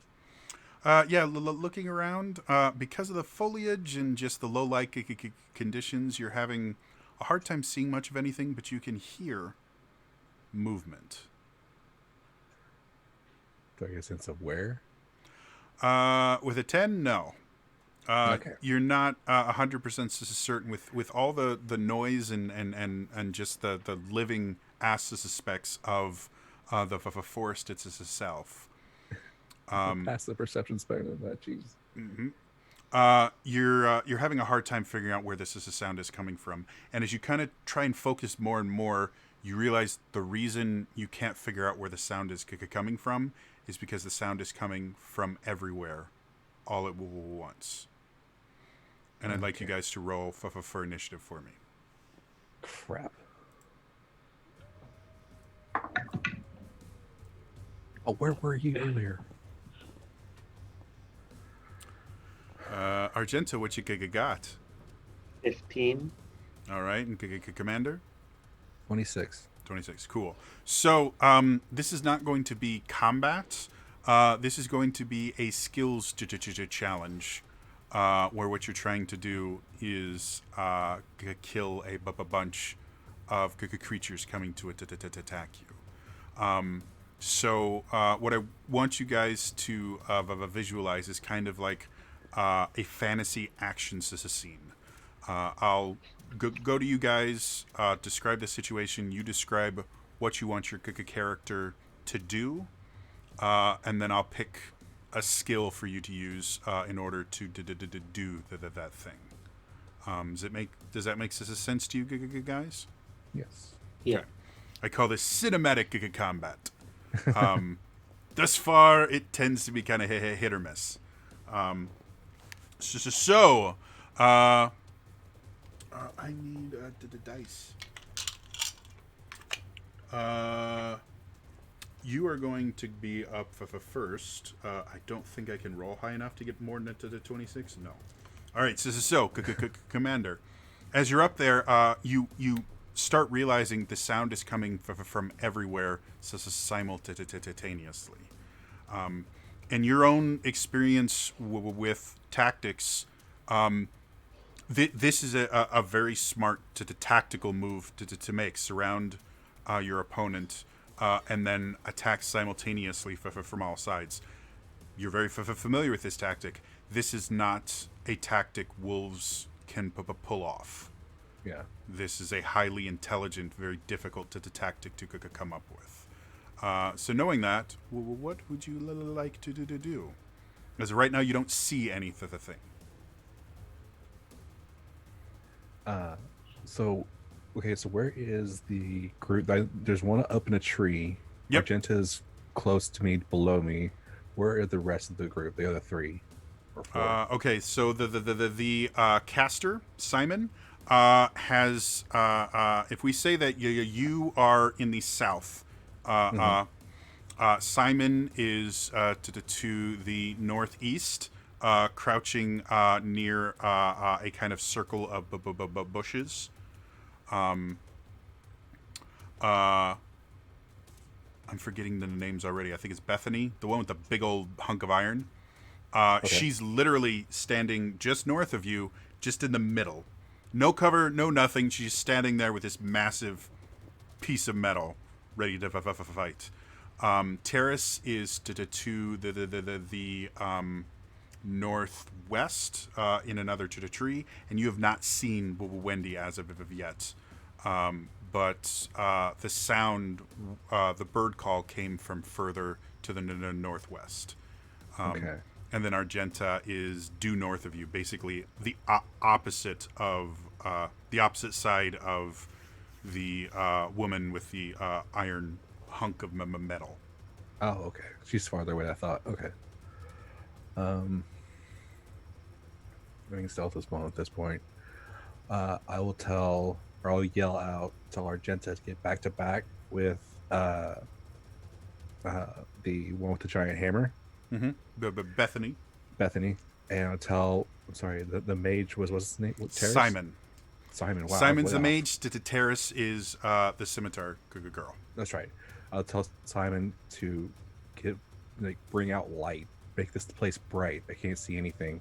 Yeah, looking around, because of the foliage and just the low light conditions, you're having a hard time seeing much of anything, but you can hear movement. Do I get a sense of where? With a 10, no. Okay. You're not 100% certain with all the noise and just the living suspects of the forest itself. Past the perception spectrum of that, jeez. Mm-hmm. You're having a hard time figuring out where this sound is coming from, and as you kind of try and focus more and more, you realize the reason you can't figure out where the sound is coming from is because the sound is coming from everywhere, all at once. And I'd like you guys to roll for initiative for me. Crap. Oh, where were you earlier? Argento, what you got? 15. All right, and Commander? 26. 26. Cool. So this is not going to be combat. This is going to be a skills challenge, where what you're trying to do is kill a bunch of creatures coming to attack you. So what I want you guys to visualize is kind of like a fantasy action scene. I'll go to you guys, describe the situation. You describe what you want your character to do, and then I'll pick a skill for you to use in order to do that thing. Does that make sense to you guys? Yes. Yeah. I call this cinematic combat. Thus far, it tends to be kind of hit or miss. So, I need the dice. You are going to be up for first. I don't think I can roll high enough to get more than to the 26. No. All right. So, Commander, as you're up there, you start realizing the sound is coming from everywhere, simultaneously. And your own experience with tactics, this is a very smart tactical move to make. Surround your opponent and then attack simultaneously from all sides. You're very familiar with this tactic. This is not a tactic wolves can pull off. Yeah. This is a highly intelligent, very difficult tactic to come up with. So knowing that, what would you like to do? As right now, you don't see any thing. So, okay, so where is the group? There's one up in a tree. Yep. Argenta's close to me, below me. Where are the rest of the group? The other 3 or 4? Okay, so the caster Simon has. If we say that you are in the south, Simon is to the northeast, crouching near a kind of circle of bushes. I'm forgetting the names already. I think it's Bethany, the one with the big old hunk of iron. Okay. She's literally standing just north of you, just in the middle. No cover, no nothing. She's standing there with this massive piece of metal, ready to fight. Terrace is to the northwest, in another tree, and you have not seen Wendy as of yet. But the sound, the bird call came from further to the northwest. Okay. And then Argenta is due north of you, basically the opposite side of the woman with the iron hunk of metal. Oh, okay. She's farther away than I thought. Okay. Running stealth is one at this point. I will I'll yell out, tell Argenta to get back to back with the one with the giant hammer. Mm-hmm. Bethany. Bethany. And I'll tell, I'm sorry, the mage what's his name? Terrace? Simon. Simon, wow. Simon's the mage. Terrace is the scimitar girl. That's right. I'll tell Simon to bring out light, make this place bright. I can't see anything.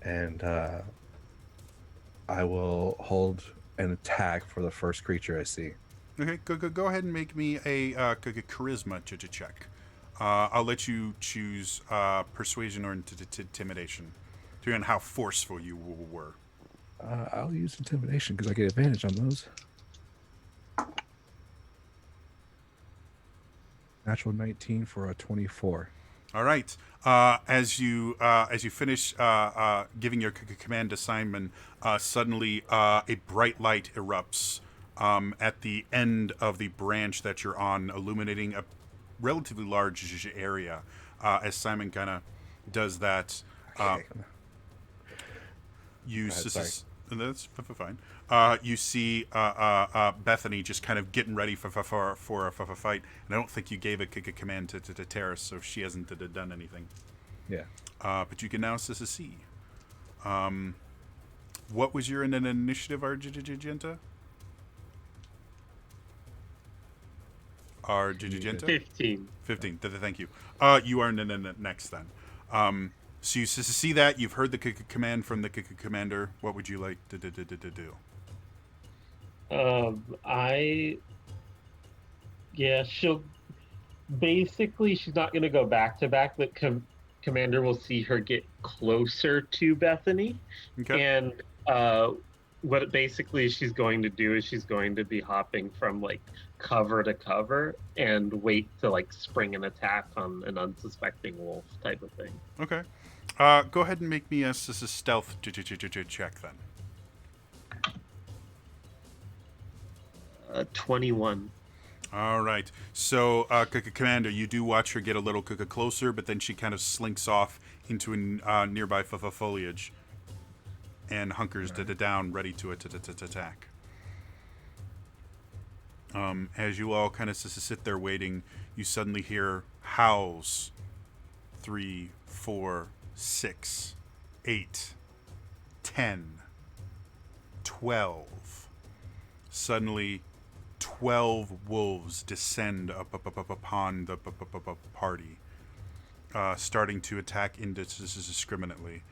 And I will hold an attack for the first creature I see. Okay, go ahead and make me a charisma check. I'll let you choose persuasion or intimidation, depending on how forceful you were. I'll use intimidation because I get advantage on those. Natural 19 for a 24. All right. As you finish giving your command to Simon, suddenly a bright light erupts at the end of the branch that you're on, illuminating a relatively large area. As Simon kind of does that, that's fine. You see Bethany just kind of getting ready for a fight, and I don't think you gave a command to Terrace, so she hasn't done anything. Yeah. But you can now see. What was your initiative, Argenta? Argenta? 15. 15. Thank you. You are next then. So you see that you've heard the command from the commander. What would you like to do? She'll basically, she's not going to go back to back, but commander will see her get closer to Bethany. Okay. And what basically she's going to do is she's going to be hopping from like cover to cover and wait to like spring an attack on an unsuspecting wolf type of thing. Okay. Go ahead and make me a stealth check then. 21. All right. So, Commander, you do watch her get a little closer, but then she kind of slinks off into nearby foliage and hunkers down, ready to attack. As you all kind of sit there waiting, you suddenly hear howls. 3, 4, 6, 8, 10, 12. Suddenly, 12 wolves descend upon the party, starting to attack indiscriminately.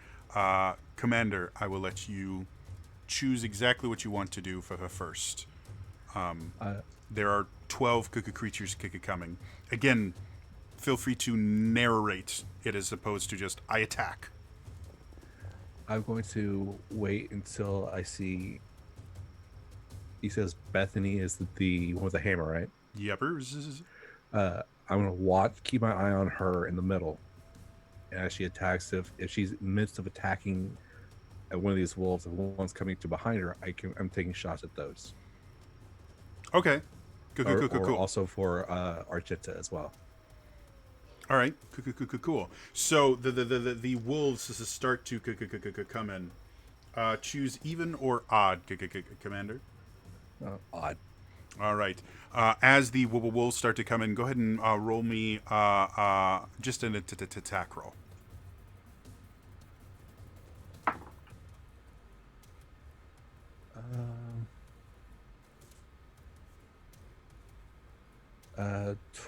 Commander, I will let you choose exactly what you want to do for her first. There are 12 creatures coming. Again, feel free to narrate it as opposed to just, I attack. I'm going to wait until I see. He says Bethany is the one with the hammer, right? Yepers. I'm gonna keep my eye on her in the middle, and as she attacks, if she's in the midst of attacking at one of these wolves, if one's coming to behind her, I'm taking shots at those. Okay. Cool. Or also for Argenta as well. All right. Cool. So the wolves start to come in. Choose even or odd, Commander. Odd. All right. As the wolves start to come in, go ahead and roll me just an attack roll.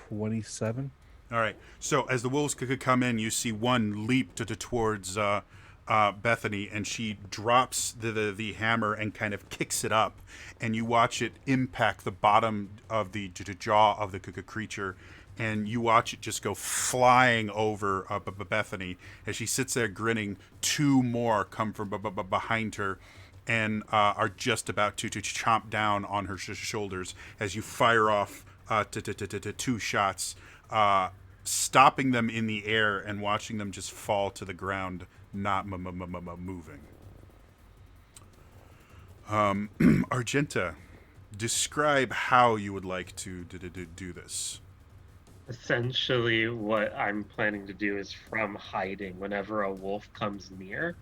27. All right. So as the wolves could come in, you see one leap towards Bethany, and she drops the hammer and kind of kicks it up, and you watch it impact the bottom of the jaw of the creature, and you watch it just go flying over Bethany as she sits there grinning. Two more come from behind her and are just about to chomp down on her shoulders as you fire off two shots, stopping them in the air and watching them just fall to the ground, not moving. Argenta, describe how you would like to do this. Essentially, what I'm planning to do is from hiding, whenever a wolf comes near,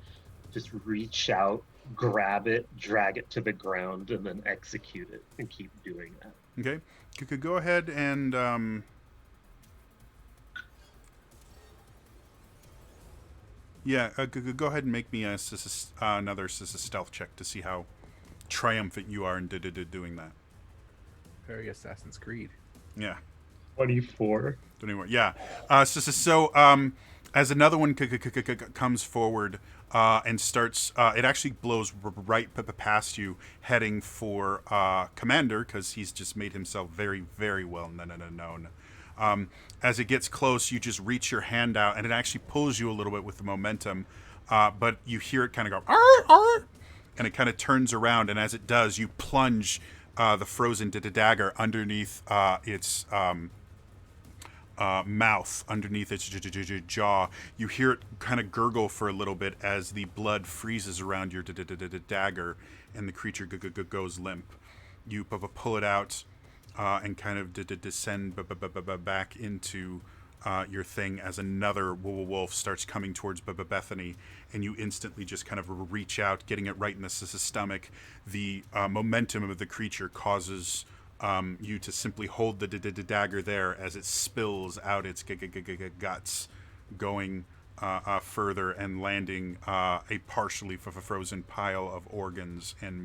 just reach out, grab it, drag it to the ground, and then execute it, and keep doing that. Okay. You could go ahead and go ahead and make me another stealth check to see how triumphant you are in doing that. Very Assassin's Creed. Yeah. 24. 24. Yeah. So as another one comes forward and starts, it actually blows right past you, heading for Commander, because he's just made himself very, very well known. As it gets close, you just reach your hand out, and it actually pulls you a little bit with the momentum, but you hear it kind of go, arr, arr, and it kind of turns around, and as it does, you plunge the frozen dagger underneath its mouth, underneath its jaw. You hear it kind of gurgle for a little bit as the blood freezes around your dagger, and the creature goes limp. You pull it out and kind of descend back into your thing as another wolf starts coming towards Bethany, and you instantly just kind of reach out, getting it right in the stomach. The momentum of the creature causes you to simply hold the dagger there as it spills out its guts, going further and landing a partially frozen pile of organs and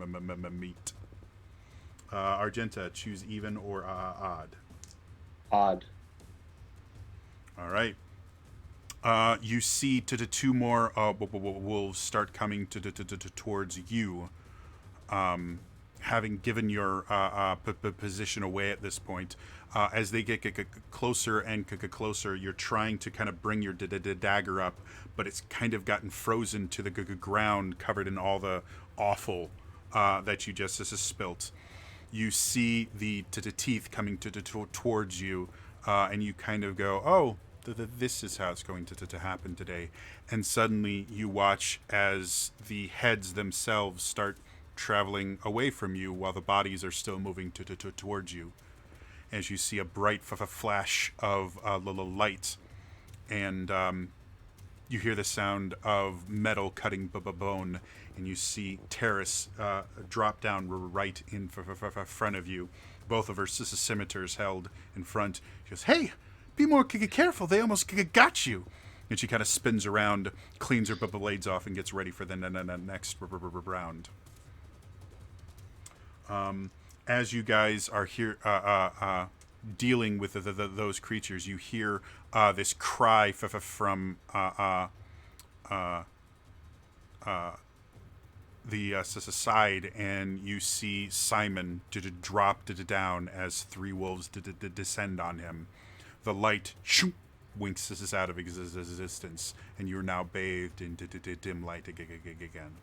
meat. Argenta, choose even or odd. Odd. All right. You see two more wolves start coming towards you, having given your position away at this point. As they get closer and closer, you're trying to kind of bring your dagger up, but it's kind of gotten frozen to the ground, covered in all the offal that you just spilt. You see the teeth coming towards you, and you kind of go, oh, this is how it's going to happen today. And suddenly you watch as the heads themselves start traveling away from you while the bodies are still moving towards you. As you see a bright flash of light, and you hear the sound of metal cutting bone, and you see Terrace drop down right in front of you, both of her scimitars held in front. She goes, "Hey, be more careful, they almost got you." And she kind of spins around, cleans her blades off, and gets ready for the next round. As you guys are here dealing with those creatures, you hear this cry from the side, and you see Simon drop down as three wolves descend on him. The light winks out of existence, and you're now bathed in dim light again.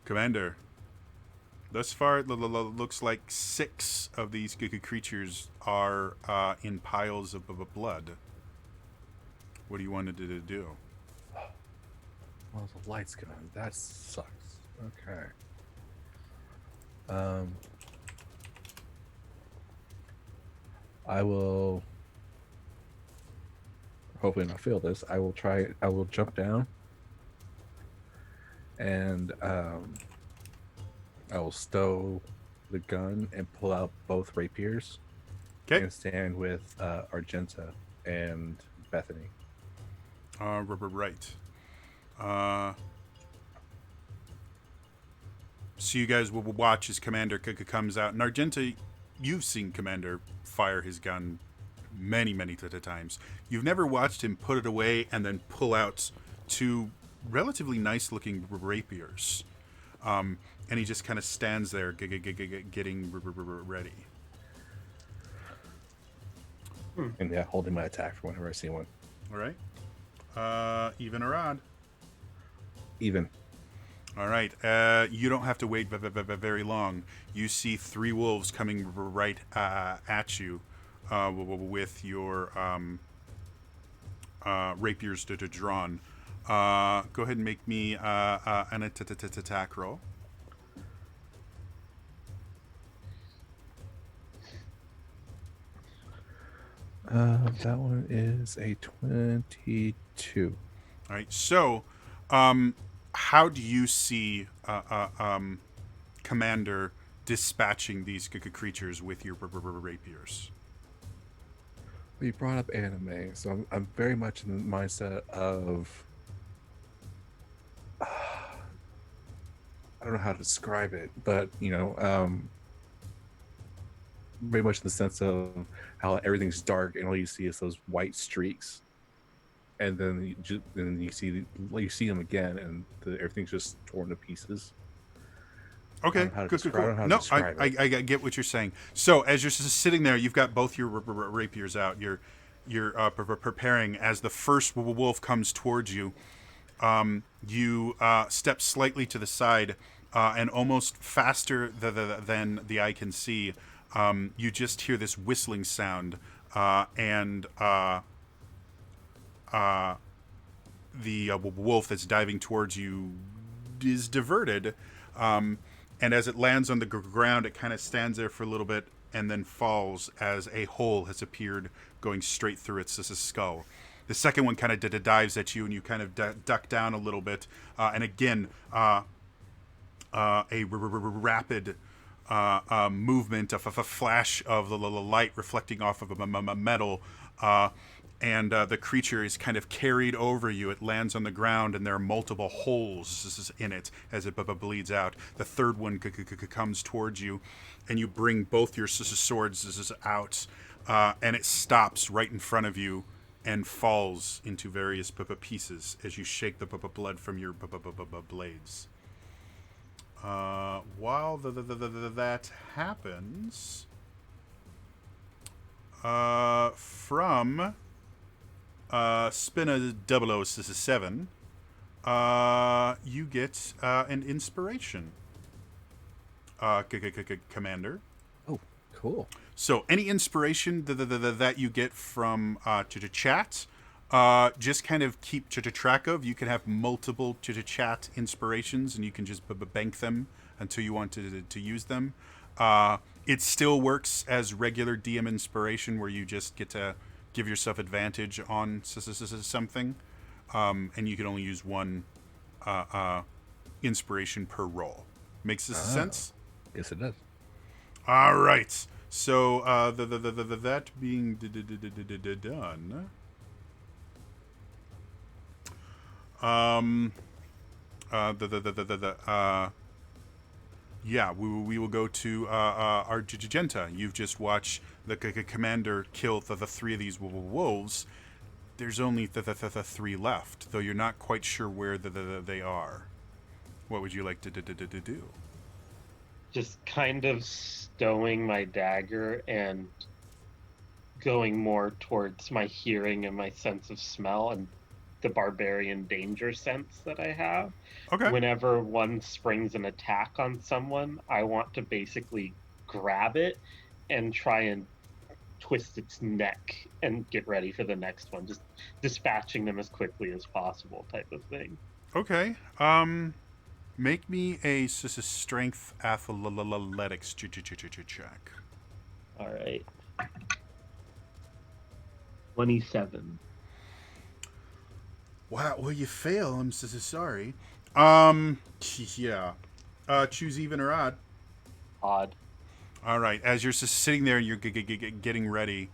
Commander, thus far it looks like 6 of these creatures are in piles of blood. What do you want to do? Well, the light's gone. That sucks. Okay. I will. Hopefully not fail this. I will try. I will jump down, and I will stow the gun and pull out both rapiers. Okay. And stand with Argenta and Bethany. Right. So you guys will watch as Commander comes out. And Argenta, you've seen Commander fire his gun many times. You've never watched him put it away and then pull out 2 relatively nice-looking rapiers. And he just kind of stands there getting ready. And yeah, holding my attack for whenever I see one. All right. Even or odd? Even. All right. You don't have to wait very long. You see 3 wolves coming right at you with your rapiers drawn. Go ahead and make me an attack roll. That one is a 22. All right. So, how do you see Commander dispatching these creatures with your rapiers? Well, you brought up anime, so I'm very much in the mindset of I don't know how to describe it, but very much in the sense of how everything's dark and all you see is those white streaks, and then you see them again, and everything's just torn to pieces. Okay, cool. No, I get what you're saying. So as you're sitting there, you've got both your rapiers out. You're preparing. As the first wolf comes towards you, you step slightly to the side, and almost faster than the eye can see, you just hear this whistling sound, and the wolf that's diving towards you is diverted. And as it lands on the ground, it kind of stands there for a little bit and then falls as a hole has appeared going straight through its skull. The second one kind of dives at you, and you kind of duck down a little bit. And again, a rapid movement of a flash of the light reflecting off of a metal. And the creature is kind of carried over you. It lands on the ground, and there are multiple holes in it as it bleeds out. The third one comes towards you, and you bring both your swords out, and it stops right in front of you and falls into various pieces as you shake the blood from your blades. While that happens, from Spinna 007, you get an inspiration, Commander. Oh, cool. So any inspiration that you get from to chat, just kind of keep track of. You can have multiple chat inspirations, and you can just bank them until you want to use them. It still works as regular DM inspiration, where you just get to give yourself advantage on something, and you can only use one inspiration per roll. Makes this sense? Yes, it does. All right. So that being done. Yeah, we will go to Argenta. You've just watched the commander kill the three of these wolves. There's only the three left, though you're not quite sure where they are. What would you like to do? Just kind of stowing my dagger and going more towards my hearing and my sense of smell and the barbarian danger sense that I have. Okay. Whenever one springs an attack on someone, I want to basically grab it and try and twist its neck and get ready for the next one, just dispatching them as quickly as possible type of thing. Okay. Make me a strength athletics check. All right. 27. Wow, well, you fail. I'm so sorry. Yeah. Choose even or odd. Odd. All right. As you're just sitting there, you're getting ready.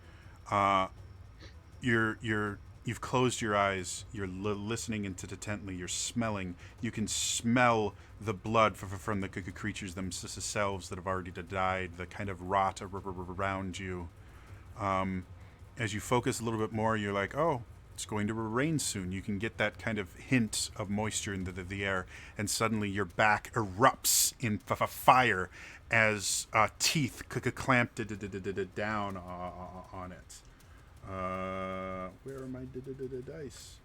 You've closed your eyes. You're listening intently. You're smelling. You can smell the blood from the creatures themselves that have already died. The kind of rot around you. As you focus a little bit more, you're like, oh, it's going to rain soon. You can get that kind of hint of moisture in the air, and suddenly your back erupts in fire as teeth clamp down on it. Where are my dice?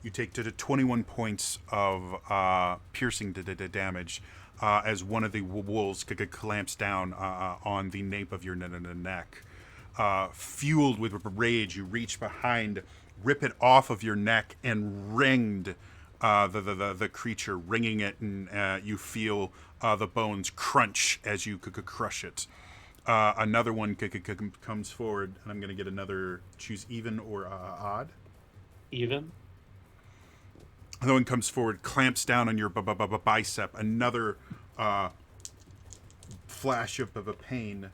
You take to 21 points of piercing damage as one of the wolves clamps down on the nape of your neck. Fueled with rage, you reach behind, rip it off of your neck, and rend the creature, wringing it, and you feel the bones crunch as you crush it. Another one comes forward, and I'm going to get another choose even or odd. Even? Another one comes forward, clamps down on your bicep. Another flash of a pain.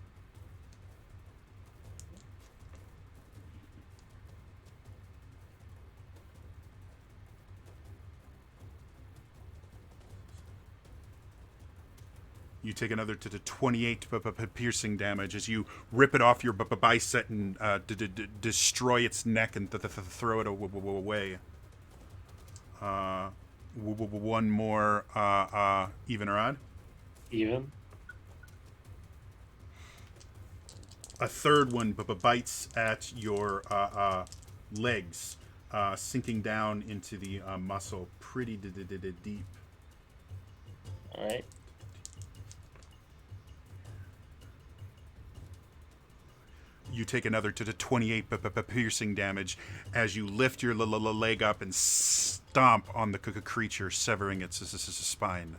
You take another to the 28 piercing damage as you rip it off your bicep and destroy its neck and throw it away. One more even or odd? Even? A third one bites at your legs, sinking down into the muscle pretty deep. All right. You take another to the 28 piercing damage as you lift your leg up and stomp on the creature, severing its spine.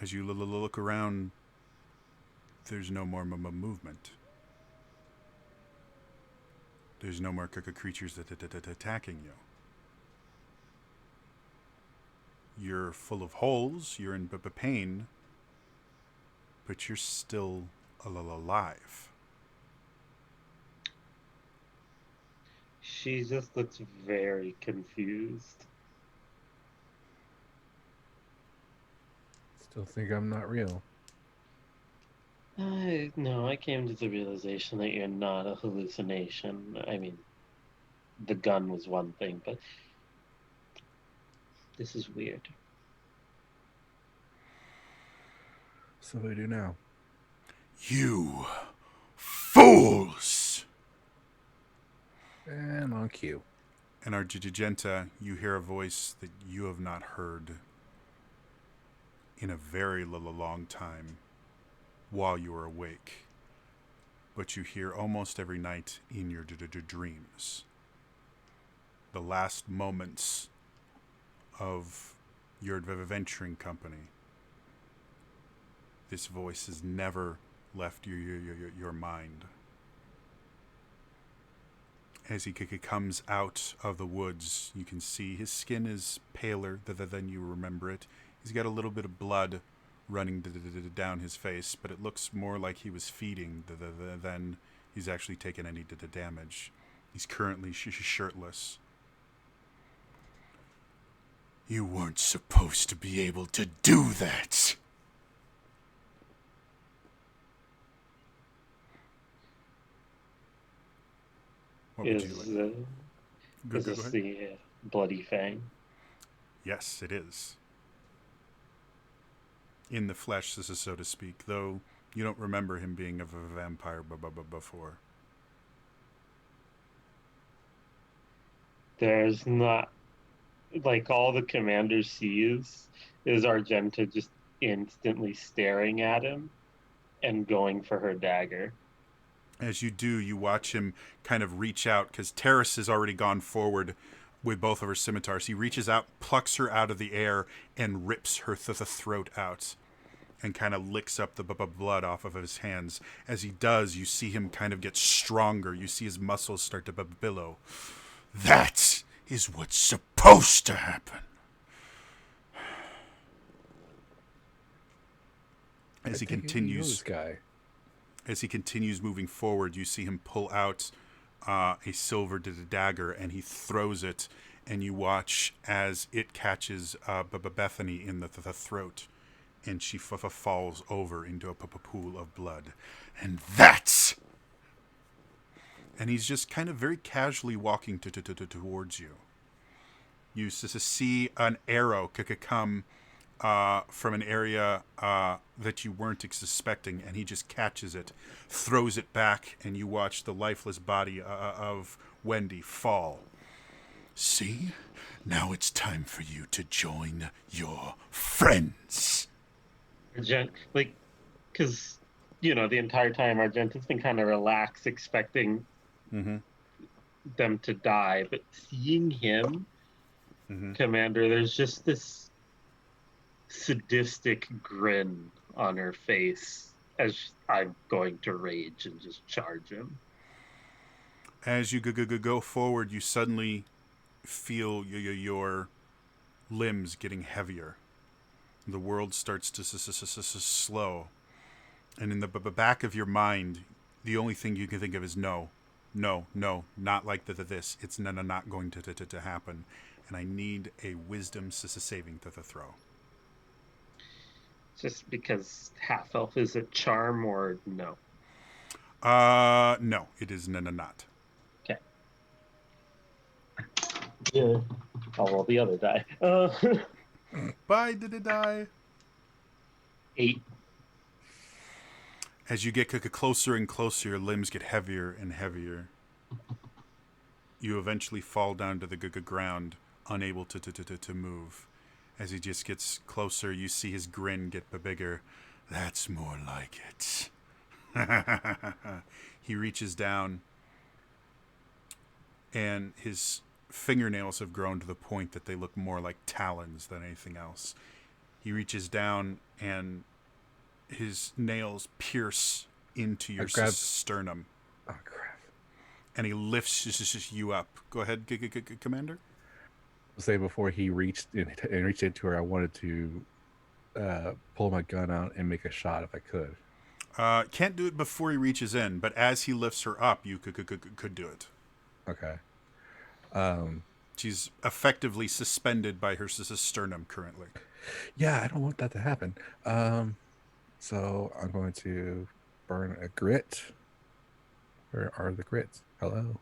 As you look around, there's no more movement. There's no more creatures attacking you. You're full of holes, you're in pain, but you're still alive. She just looks very confused. Still think I'm not real. No, I came to the realization that you're not a hallucination. I mean, the gun was one thing, but this is weird. So what do we do now? You fools! And on cue. And Argenta, you hear a voice that you have not heard in a very long time while you are awake, but you hear almost every night in your dreams. The last moments of your adventuring company. This voice has never left your mind. As he comes out of the woods, you can see his skin is paler than you remember it. He's got a little bit of blood running down his face, but it looks more like he was feeding than he's actually taken any damage. He's currently shirtless. You weren't supposed to be able to do that. What would you like? Is this the Bloody Fang? Yes, it is. In the flesh, so to speak, though you don't remember him being a vampire before. There's not, like, all the commander sees is Argenta just instantly staring at him and going for her dagger. As you do, you watch him kind of reach out, because Terrace has already gone forward with both of her scimitars. He reaches out, plucks her out of the air, and rips her the throat out, and kind of licks up the blood off of his hands. As he does, you see him kind of get stronger. You see his muscles start to billow. That is what's supposed to happen. As he continues, this guy. As he continues moving forward, you see him pull out a silver dagger, and he throws it, and you watch as it catches Bethany in the throat, and she falls over into a pool of blood. And that's... And he's just kind of very casually walking towards you. You see an arrow come from an area that you weren't suspecting, and he just catches it, throws it back, and you watch the lifeless body of Wendy fall. See? Now it's time for you to join your friends. Because, the entire time Argenta's been kind of relaxed, expecting them to die, but seeing him, Commander, there's just this sadistic grin on her face as I'm going to rage and just charge him. As you go forward, you suddenly feel your limbs getting heavier. The world starts to slow. And in the back of your mind, the only thing you can think of is no, not like this. It's not going to happen. And I need a wisdom saving throw. Just because half-elf is a charm, or no? No, it is not. Okay. Yeah. I'll roll the other die. Bye, did it die? 8. As you get closer and closer, your limbs get heavier and heavier. You eventually fall down to the ground, unable to move. As he just gets closer, you see his grin get bigger. That's more like it. He reaches down, and his fingernails have grown to the point that they look more like talons than anything else. He reaches down, and his nails pierce into your sternum. Oh, crap. And he lifts you up. Go ahead, Commander. I'll say before he reached into her, I wanted to pull my gun out and make a shot if I could. Can't do it before he reaches in, but as he lifts her up, you could do it. Okay. She's effectively suspended by her sternum currently. Yeah, I don't want that to happen. So I'm going to burn a grit. Where are the grits? Hello.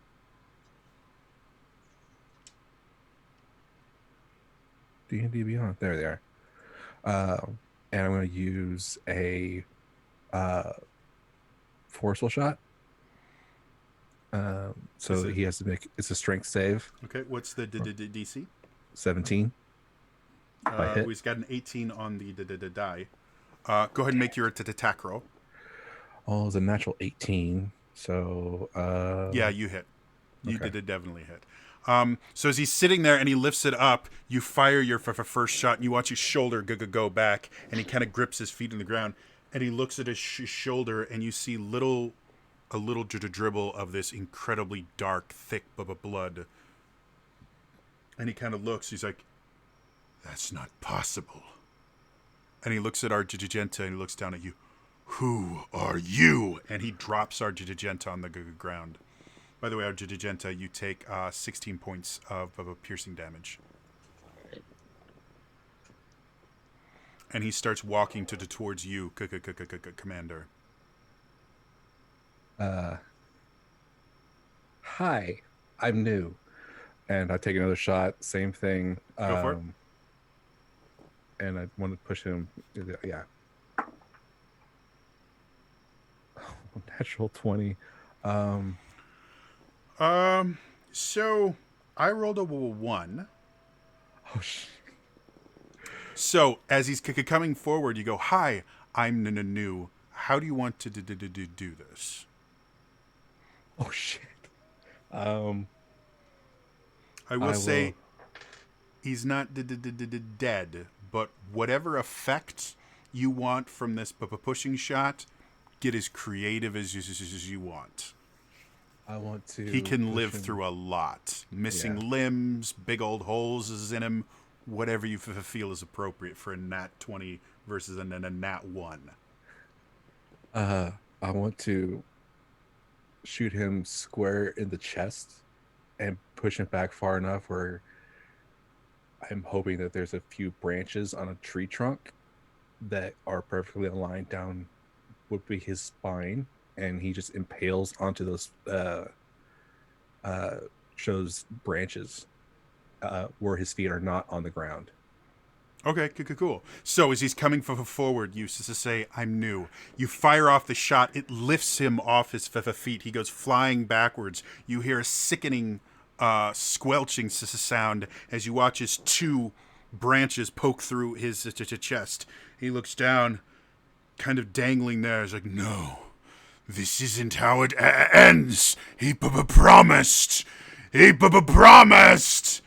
D&D Beyond. There they are. And I'm going to use a forceful shot. So Is it- he has to make it's a strength save, Okay, what's the DC? 17 by hit. He's got an 18 on the die. Go ahead and make your attack roll. Oh, it's a natural 18. So Yeah, you hit. You okay. did definitely hit. So as he's sitting there and he lifts it up, you fire your first shot, and you watch his shoulder go back, and he kind of grips his feet in the ground, and he looks at his shoulder, and you see a little dribble of this incredibly dark, thick blood. And he kind of looks. He's like, "That's not possible." And he looks at Argenta, and he looks down at you. "Who are you?" And he drops Argenta on the ground. By the way, Argenta, you take 16 points of piercing damage. And he starts walking towards you, Commander. Hi, I'm new. And I take another shot, same thing. Go for it. And I want to push him. Yeah. Natural 20. So I rolled a 1. Oh, shit. So as he's coming forward, you go, "Hi, I'm new. How do you want to do this?" Oh, shit. I will say he's not dead, but whatever effect you want from this pushing shot, get as creative as you want. I want to. He can push live him. through a lot. Missing Yeah. limbs, big old holes is in him, whatever you feel is appropriate for a nat 20 versus a nat 1. I want to shoot him square in the chest and push him back far enough where I'm hoping that there's a few branches on a tree trunk that are perfectly aligned down would be his spine, and he just impales onto those shows branches where his feet are not on the ground. Okay, cool. So as he's coming forward, you say, "I'm new." You fire off the shot. It lifts him off his feet. He goes flying backwards. You hear a sickening, squelching sound as you watch his 2 branches poke through his chest. He looks down, kind of dangling there. He's like, "No, this isn't how it ends. He promised. He promised."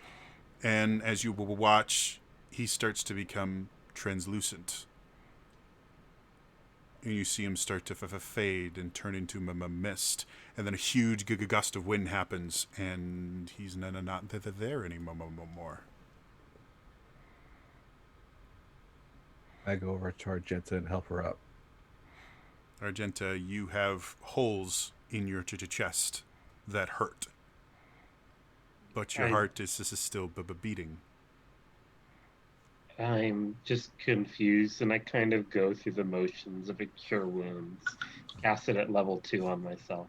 And as you watch, he starts to become translucent. And you see him start to fade and turn into mist. And then a huge gust of wind happens, and he's not there anymore. I go over to Argenta and help her up. Argenta, you have holes in your chest that hurt. But your heart is still beating. I'm just confused, and I kind of go through the motions of a cure wounds, cast it at level 2 on myself.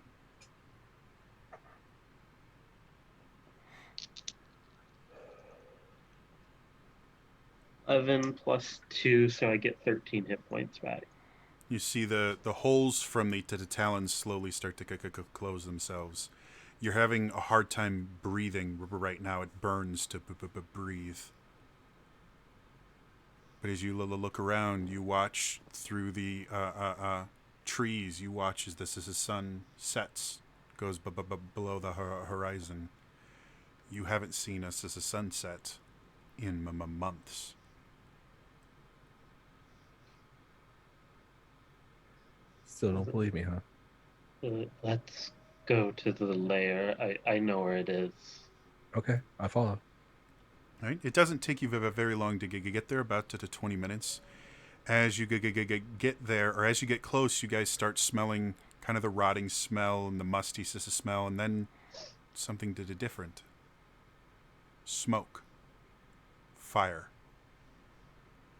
+2, so I get 13 hit points back. You see the holes from the talons slowly start to close themselves. You're having a hard time breathing right now. It burns to breathe. But as you look around, you watch through the trees. You watch as the sun sets, goes below the horizon. You haven't seen a sunset in months. Still don't believe me, huh? Let's go to the lair. I know where it is. Okay, I follow. Right? It doesn't take you very long to get there, about 20 minutes. As you get there, or as you get close, you guys start smelling kind of the rotting smell and the musty smell, and then something different. Smoke. Fire.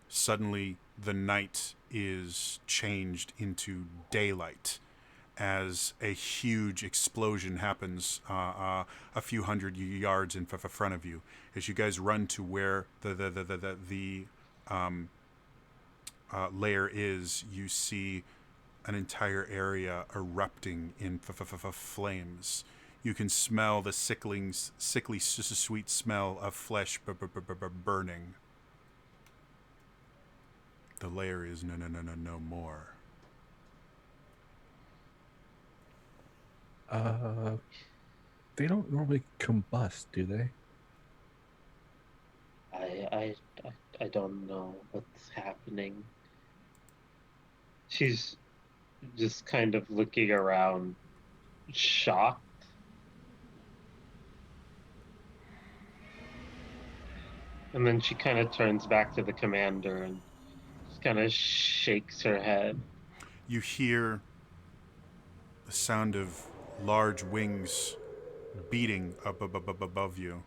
Suddenly, the night is changed into daylight as a huge explosion happens a few hundred yards in front of you. As you guys run to where the lair is, you see an entire area erupting in flames. You can smell the sickly, sweet smell of flesh burning. The lair is no more. They don't normally combust, do they? I don't know what's happening. She's just kind of looking around, shocked. And then she kind of turns back to the commander and just kind of shakes her head. You hear the sound of large wings beating up above you.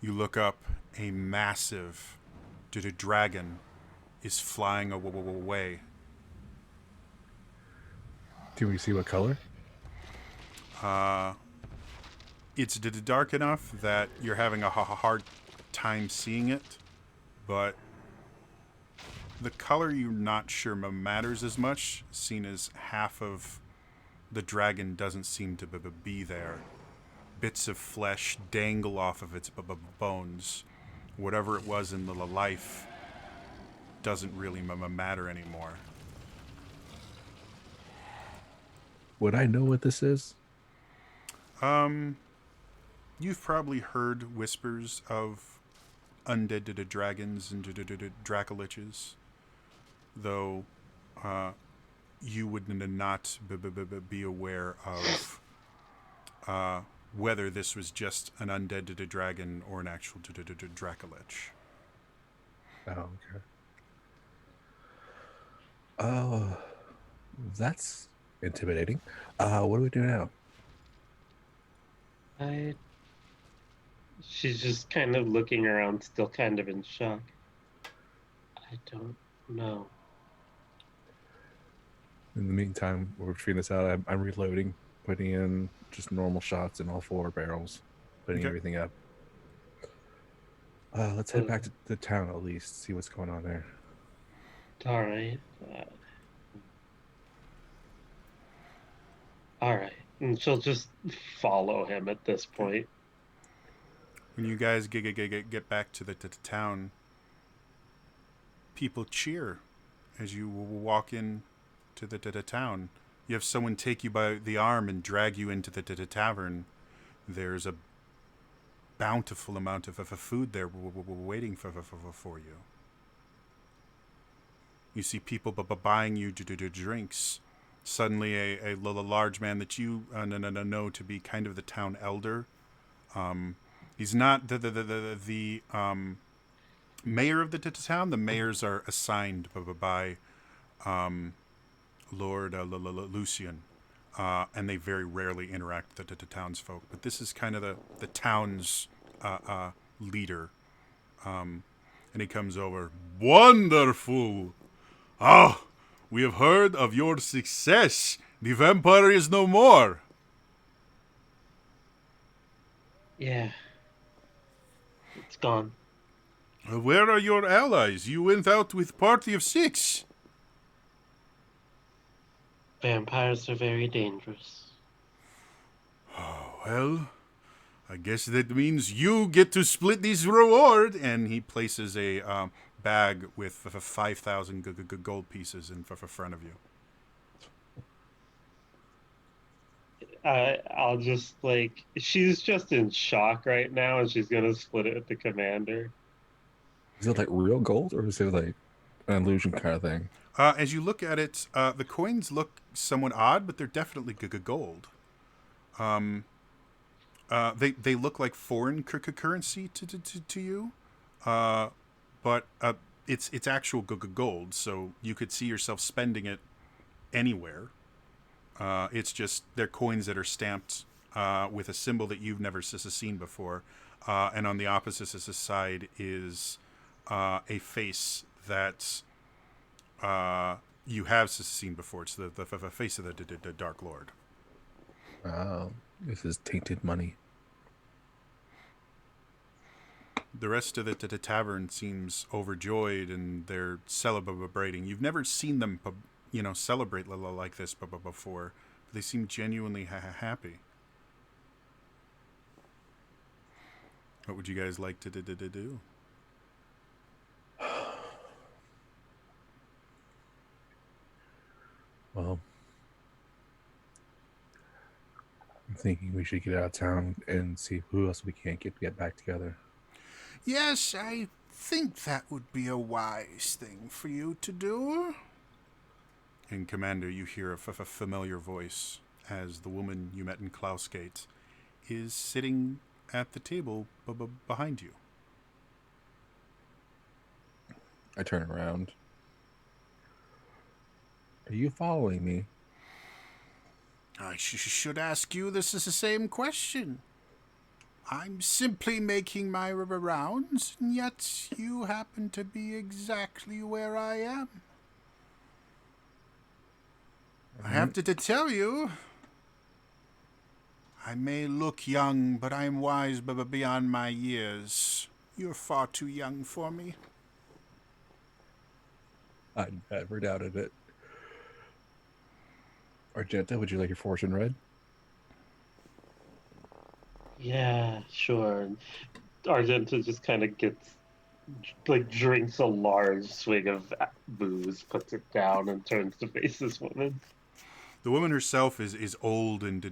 You look up, a massive dragon is flying away. Do we see what color? It's dark enough that you're having a hard time seeing it, but the color you're not sure matters as much, seen as half of the dragon doesn't seem to be there. Bits of flesh dangle off of its bones. Whatever it was in the life doesn't really matter anymore. Would I know what this is? You've probably heard whispers of undead dragons and dracoliches, though you would not be aware of whether this was just an undead dragon or an actual dracolich. Oh, okay. Oh, that's intimidating. What do we do now? She's just kind of looking around, still kind of in shock. I don't know. In the meantime, we're figuring this out. I'm reloading, putting in just normal shots in all 4 barrels, putting everything up. Let's head back to the town at least, see what's going on there. All right. All right. And she'll just follow him at this point. When you guys get back to the town, people cheer as you walk in to the town. You have someone take you by the arm and drag you into the tavern. There's a bountiful amount of food there waiting for you. You see people buying you drinks. Suddenly, a large man that you know to be kind of the town elder. He's not the mayor of the town. The mayors are assigned by Lord Lucian, and they very rarely interact with the townsfolk. But this is kind of the town's leader, and he comes over. Wonderful! Ah, we have heard of your success. The vampire is no more. Yeah. It's gone. Where are your allies? You went out with party of 6. Vampires are very dangerous. Well, I guess that means you get to split this reward. And he places a bag with 5,000 gold pieces in front of you. I'll just she's just in shock right now, and she's gonna split it with the commander. Is it like real gold, or is it like an illusion kind of thing? As you look at it, the coins look somewhat odd, but they're definitely gold. They look like foreign currency to you, but it's actual gold, so you could see yourself spending it anywhere. It's just they're coins that are stamped with a symbol that you've never seen before, and on the opposite side is a face that you have seen before. It's the face of the Dark Lord. Oh, this is tainted money. The rest of the tavern seems overjoyed, and they're celebrating. You've never seen them, celebrate like this before. They seem genuinely happy. What would you guys like to do? Well, I'm thinking we should get out of town and see who else we can't get back together. Yes, I think that would be a wise thing for you to do. And Commander, you hear a familiar voice as the woman you met in Klausgate is sitting at the table behind you. I turn around. Are you following me? I should ask you this is the same question. I'm simply making my rounds, and yet you happen to be exactly where I am. I have to tell you, I may look young, but I'm wise beyond my years. You're far too young for me. I never doubted it. Argenta, would you like your fortune read? Yeah, sure. Argenta just kind of gets, like, drinks a large swig of booze, puts it down, and turns to face this woman. The woman herself is old and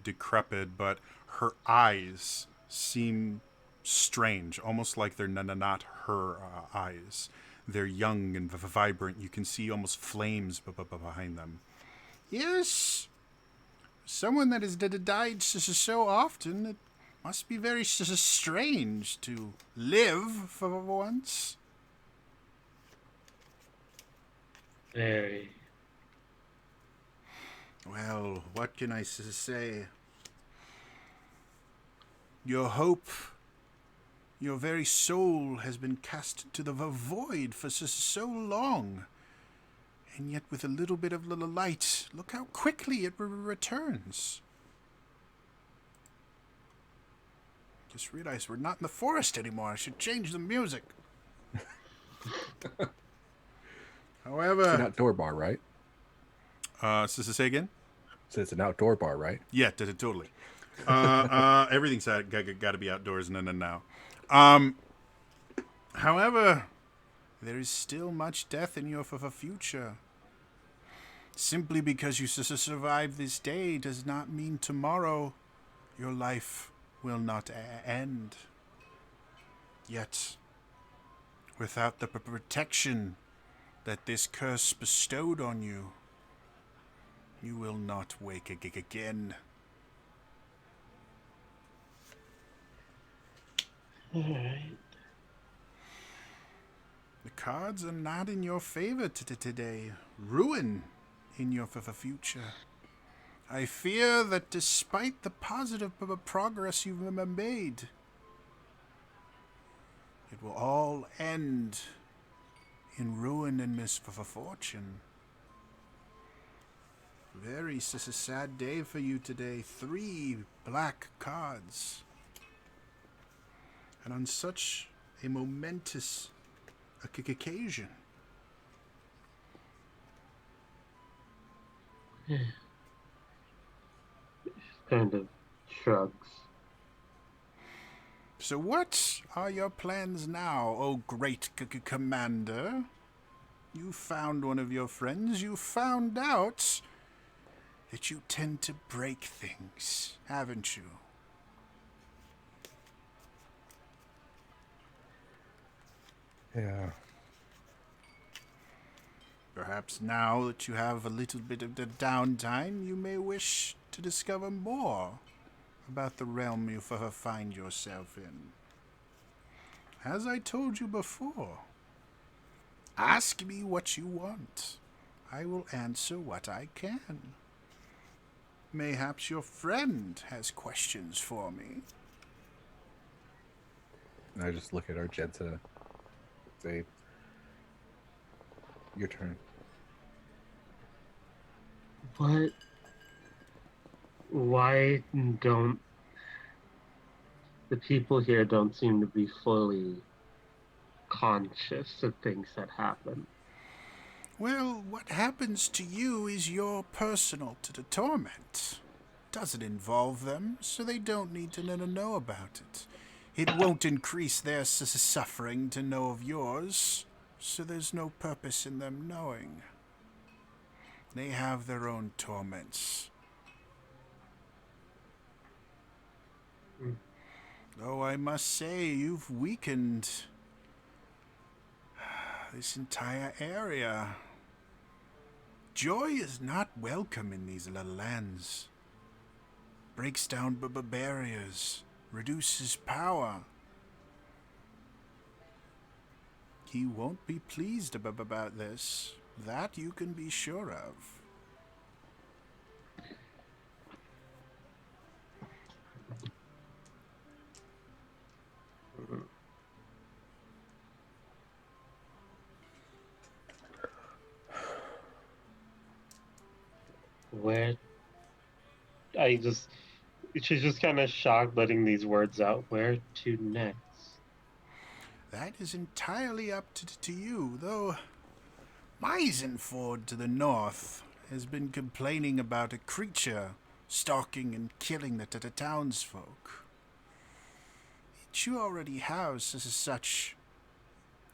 decrepit, but her eyes seem strange, almost like they're not her eyes. They're young and vibrant. You can see almost flames behind them. Yes, someone that has died so often, it must be very strange to live for once. Very. Well, what can I say? Your hope, your very soul has been cast to the void for so long. And yet with a little bit of light, look how quickly it returns. Just realized we're not in the forest anymore. I should change the music. However... It's an outdoor bar, right? Say again? So it's an outdoor bar, right? Yeah, totally. Everything's got to be outdoors now. However, there is still much death in your future. Simply because you survive this day does not mean tomorrow your life will not end. Yet, without the protection that this curse bestowed on you, you will not wake again. Alright. The cards are not in your favor today. Ruin in your future. I fear that despite the positive progress you've made, it will all end in ruin and misfortune. Very sad day for you today. 3 black cards. And on such a momentous occasion. Kind of shrugs. So what are your plans now, oh great commander? You found one of your friends. You found out that you tend to break things, haven't you? Yeah. Perhaps now that you have a little bit of the downtime, you may wish to discover more about the realm you find yourself in. As I told you before, ask me what you want. I will answer what I can. Mayhaps your friend has questions for me. And I just look at Argenta. Say, your turn. What? Why don't the people here don't seem to be fully conscious of things that happen? Well, what happens to you is your personal torment. Doesn't involve them, so they don't need to know about it. It won't increase their suffering to know of yours, so there's no purpose in them knowing. They have their own torments. Mm. Though I must say, you've weakened this entire area. Joy is not welcome in these little lands. Breaks down barriers, reduces power. He won't be pleased about this. That you can be sure of. Where she's just kind of shocked letting these words out. Where to next? That is entirely up to you, though Meisenford to the north has been complaining about a creature stalking and killing the townsfolk. You already have such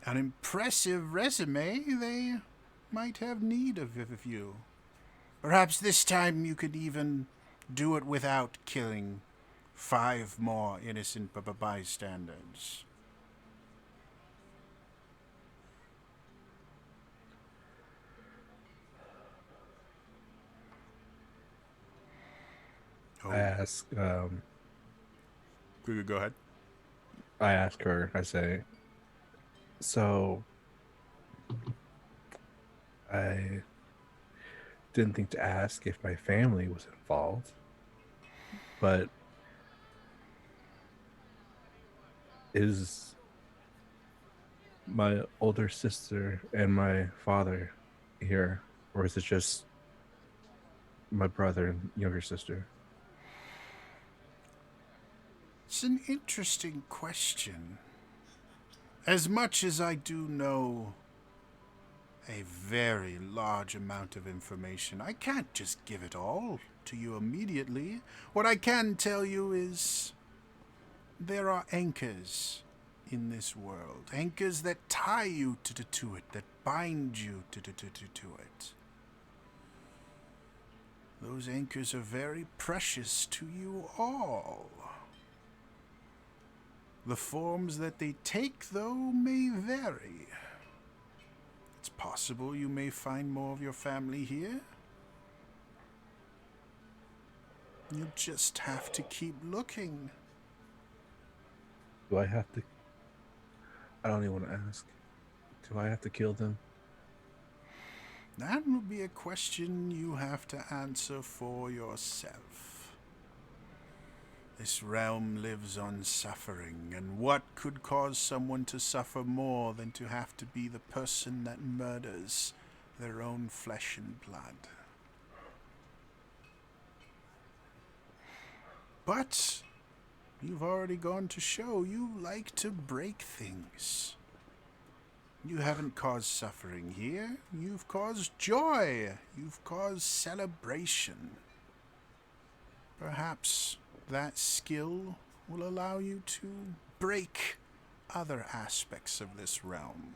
an impressive resume, they might have need of you. Perhaps this time you could even do it without killing 5 more innocent bystanders. Oh. I ask, Go ahead. I ask her, I say, so I didn't think to ask if my family was involved, but is my older sister and my father here, or is it just my brother and younger sister? It's an interesting question. As much as I do know a very large amount of information, I can't just give it all to you immediately. What I can tell you is there are anchors in this world. Anchors that tie you to it, that bind you to it. Those anchors are very precious to you all. The forms that they take, though, may vary. It's possible you may find more of your family here. You just have to keep looking. Do I have to? I don't even want to ask. Do I have to kill them? That will be a question you have to answer for yourself. This realm lives on suffering, and what could cause someone to suffer more than to have to be the person that murders their own flesh and blood? But you've already gone to show you like to break things. You haven't caused suffering here. You've caused joy. You've caused celebration. Perhaps that skill will allow you to break other aspects of this realm.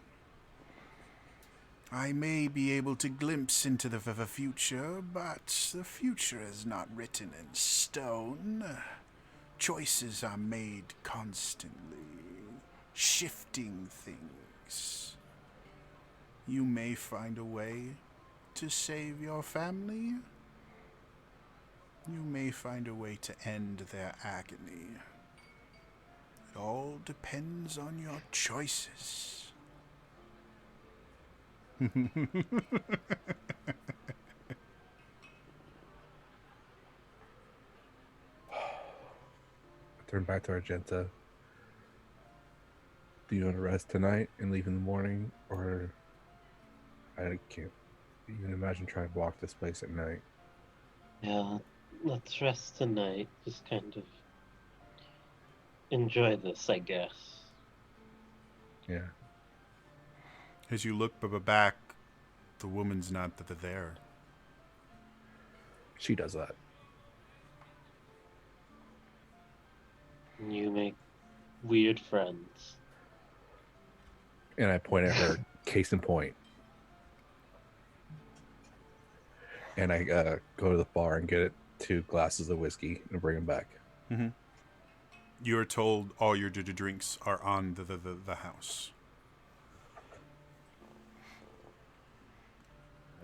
I may be able to glimpse into the future, but the future is not written in stone. Choices are made constantly, shifting things. You may find a way to save your family. You may find a way to end their agony. It all depends on your choices. I turn back to Argenta. Do you want to rest tonight and leave in the morning, or I can't even imagine trying to walk this place at night. Yeah, let's rest tonight. Just kind of enjoy this, I guess. Yeah. As you look back, the woman's not there. She does that. You make weird friends. And I point at her, case in point. And I go to the bar and get it 2 glasses of whiskey and bring them back. Mm-hmm. You are told all your drinks are on the house.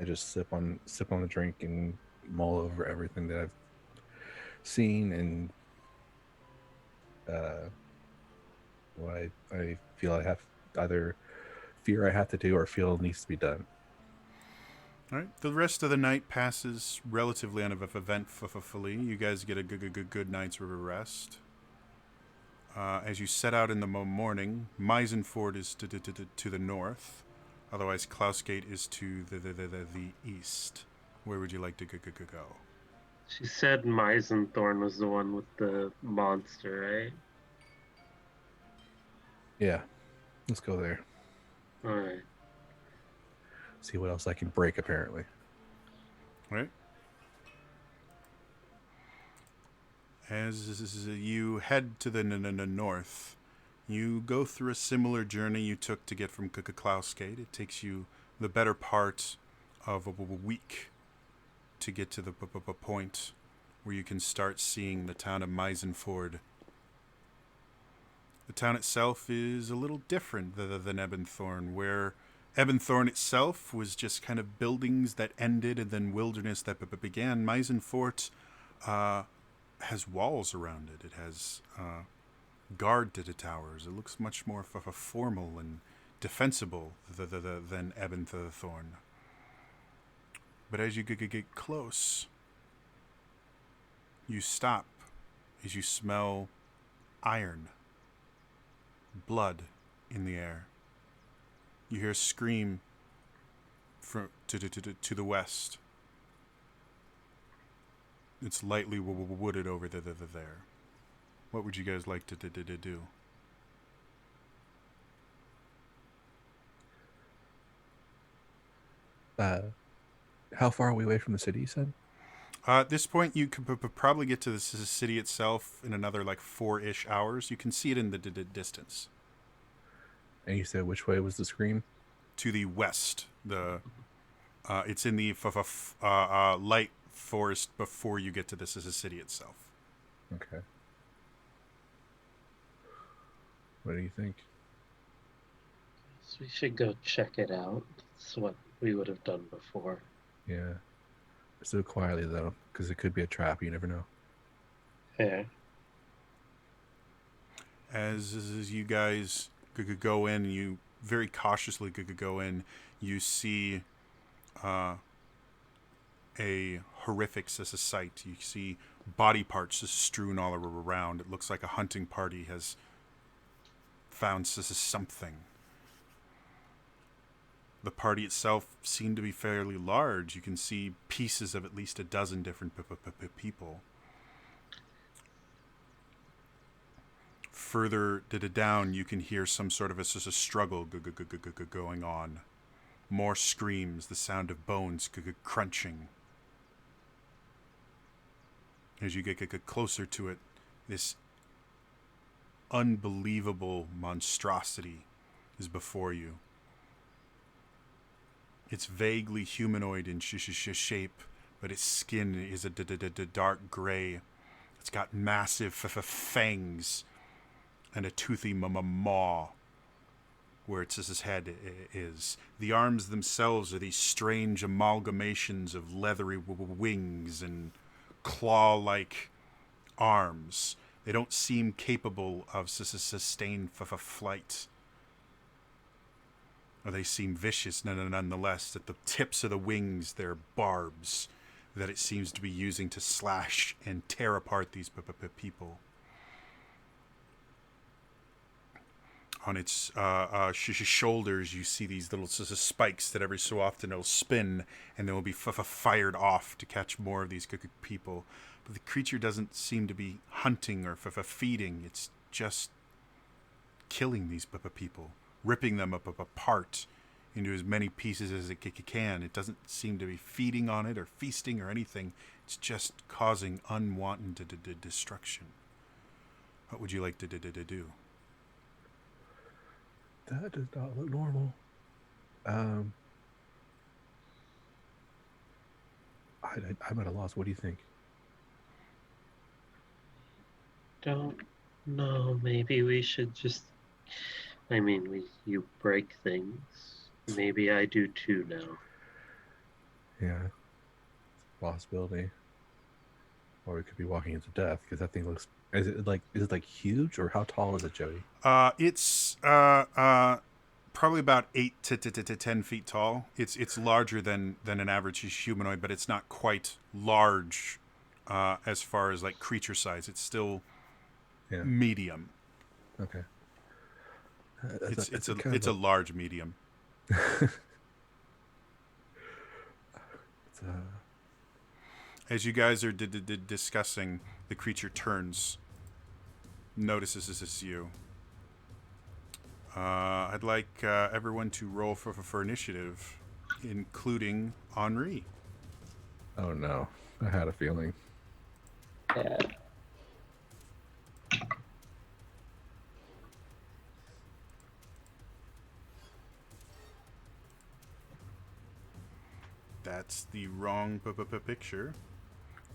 I just sip on the drink and mull over everything that I've seen and what I feel I have either fear I have to do or feel needs to be done. All right. The rest of the night passes relatively uneventfully. You guys get a good night's rest. As you set out in the morning, Meisenford is to the north. Otherwise, Klausgate is to the east. Where would you like to go? She said Meisenthorn was the one with the monster, right? Yeah, let's go there. All right. See what else I can break, apparently. Right. As you head to the north, you go through a similar journey you took to get from Klausgate. It takes you the better part of a week to get to the point where you can start seeing the town of Meisenford. The town itself is a little different than Ebenthorn, where Ebenthorn itself was just kind of buildings that ended and then wilderness that began. Meisenfort has walls around it. It has guard towers. It looks much more formal and defensible than Ebenthorn. But as you get close, you stop as you smell iron, blood in the air. You hear a scream from to the west. It's lightly wooded over there. What would you guys like to do? How far are we away from the city, you said? At this point, you could probably get to the city itself in another 4-ish hours. You can see it in the distance. And you said which way was the scream? To the west. It's in the light forest before you get to the city itself. Okay. What do you think? So we should go check it out. That's what we would have done before. Yeah. Let's do it quietly, though, because it could be a trap. You never know. Yeah. As you guys could go in, you very cautiously could go in, you see a horrific sight. You see body parts just strewn all around. It looks like a hunting party has found something. The party itself seemed to be fairly large. You can see pieces of at least a dozen different people. Further down, you can hear some sort of a struggle going on. More screams, the sound of bones crunching. As you get closer to it, this unbelievable monstrosity is before you. It's vaguely humanoid in shape, but its skin is a dark gray. It's got massive fangs and a toothy maw where its head is. The arms themselves are these strange amalgamations of leathery wings and claw-like arms. They don't seem capable of sustained flight. Or they seem vicious nonetheless. At the tips of the wings, they're barbs that it seems to be using to slash and tear apart these people. On its shoulders, you see these little spikes that every so often will spin, and they will be fired off to catch more of these people. But the creature doesn't seem to be hunting or feeding. It's just killing these people, ripping them apart into as many pieces as it can. It doesn't seem to be feeding on it or feasting or anything. It's just causing unwanted destruction. What would you like to do? That does not look normal. I'm at a loss. What do you think? Don't know. Maybe we should just. I mean, you break things. Maybe I do too now. Yeah, it's a possibility. Or we could be walking into death because that thing looks. Is it like huge, or how tall is it, Jody? It's probably about 8 to 10 feet tall. It's larger than an average humanoid, but it's not quite large as far as like creature size. It's still Yeah. medium. Okay. It's a large medium. It's As you guys are discussing, the creature turns, notices this is you. I'd like everyone to roll for initiative, including Henri. Oh no, I had a feeling. Yeah. That's the wrong picture.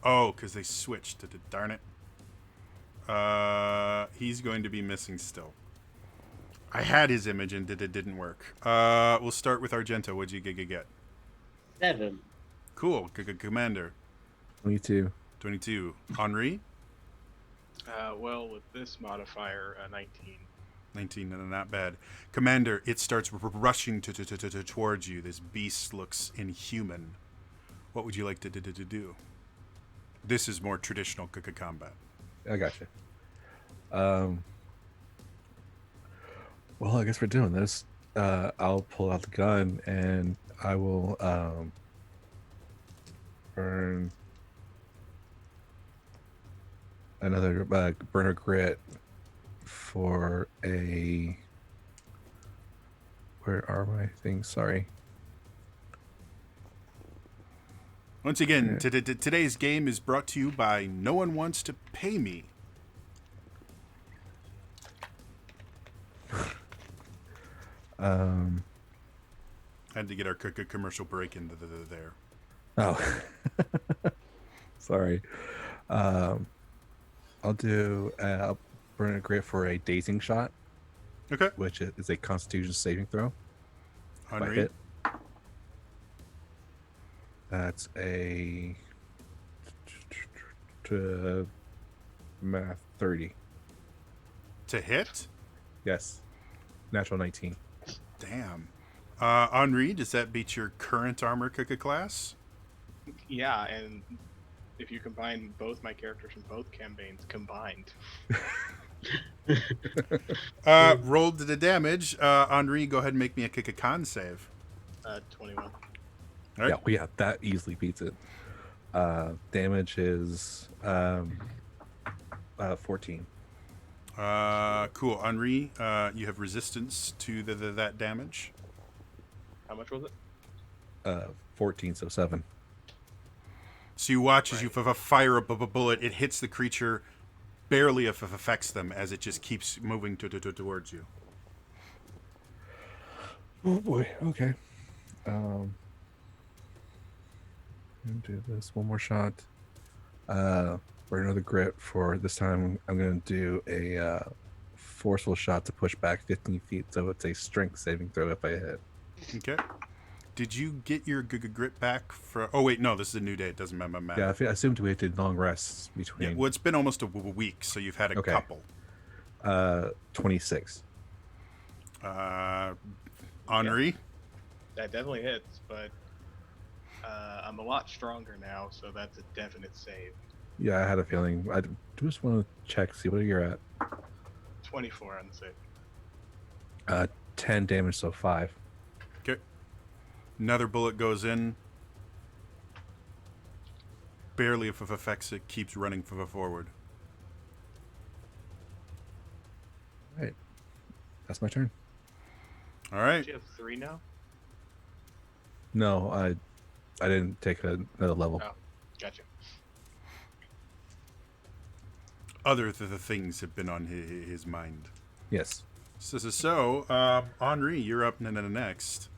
Oh, because they switched. Darn it. He's going to be missing still. I had his image and it didn't work. We'll start with Argento. What'd you get? 7. Cool. Commander. 22. 22. Henri? Well, with this modifier, 19. 19, not bad. Commander, it starts rushing towards you. This beast looks inhuman. What would you like to do? This is more traditional combat. I got you. Well, I guess we're doing this. I'll pull out the gun and I will burn another burner grit for a. Where are my things? Sorry. Once again, today's game is brought to you by No One Wants to Pay Me. Had to get our commercial break into there. Oh, sorry. I'll do. I'll burn a grit for a dazing shot, Okay. which is a Constitution saving throw. If I Henri? hit. That's a math 30. To hit? Yes, natural 19. Damn. Henri, does that beat your current armor class? Yeah, and if you combine both my characters from both campaigns combined, Rolled the damage. Henri, go ahead and make me a con save. 21. All right. Yeah, that easily beats it. Damage is 14. Cool. Henri, you have resistance to that damage. How much was it? 14, so 7. So you watch as you fire a bullet. It hits the creature, barely affects them as it just keeps moving towards you. Oh boy. Okay. Do this one more shot. For another grit. For this time, I'm going to do a forceful shot to push back 15 feet. So it's a strength saving throw if I hit. Okay. Did you get your grit back for? Oh wait, no. This is a new day. It doesn't matter. Yeah, I assumed we had long rests between. Yeah, well, it's been almost a week, so you've had a couple. 26. Henri? That definitely hits, but I'm a lot stronger now, so that's a definite save. Yeah, I had a feeling. I just want to check, see what you're at. 24 on the save. 10 damage, so 5. Okay. Another bullet goes in. Barely affects it. Keeps running forward. All right. That's my turn. All right. Do you have 3 now? No, I didn't take another level. Oh, gotcha. Other the things have been on his mind. Yes. Henri, you're up next.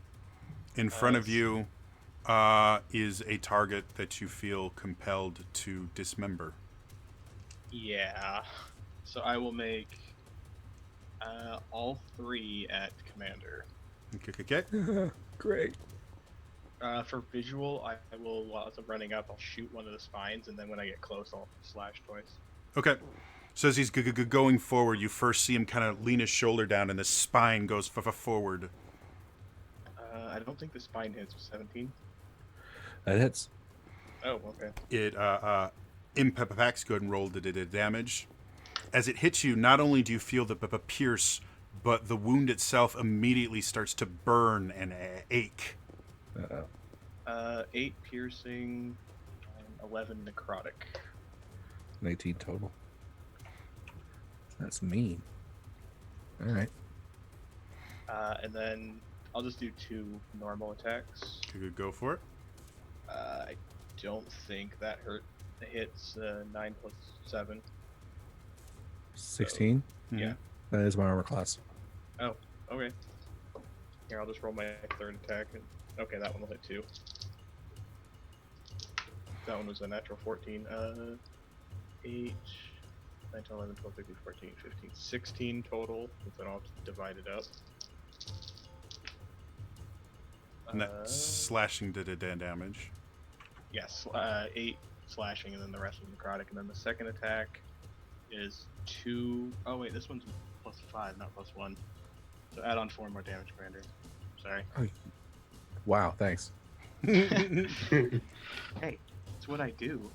In front of Nice. you is a target that you feel compelled to dismember. Yeah. So I will make all 3 at Commander. Okay. Great. For visual, I will, while I'm running up, I'll shoot one of the spines, and then when I get close, I'll slash twice. Okay. So as he's going forward, you first see him kind of lean his shoulder down, and the spine goes forward. I don't think the spine hits with 17. That hits. Oh, okay. It impacts. Go ahead and roll the damage. As it hits you, not only do you feel the pierce, but the wound itself immediately starts to burn and ache. 8 piercing, and 11 necrotic. 18 total. That's mean. All right. And then I'll just do 2 normal attacks. Go for it. I don't think that hits 9 plus 7. 16. Yeah. That is my armor class. Oh, okay. Here, I'll just roll my 3rd attack. And okay, that one will hit 2. That one was a natural 14. 8, 9, 10, 11, 12, 13, 14, 15, 16 total. With it all divided up. And that's slashing damage. Yes, 8 slashing, and then the rest is necrotic. And then the second attack is 2. Oh wait, this one's plus 5, not plus 1. So add on 4 more damage, Commander. Sorry. Wow, thanks. Hey, it's what I do.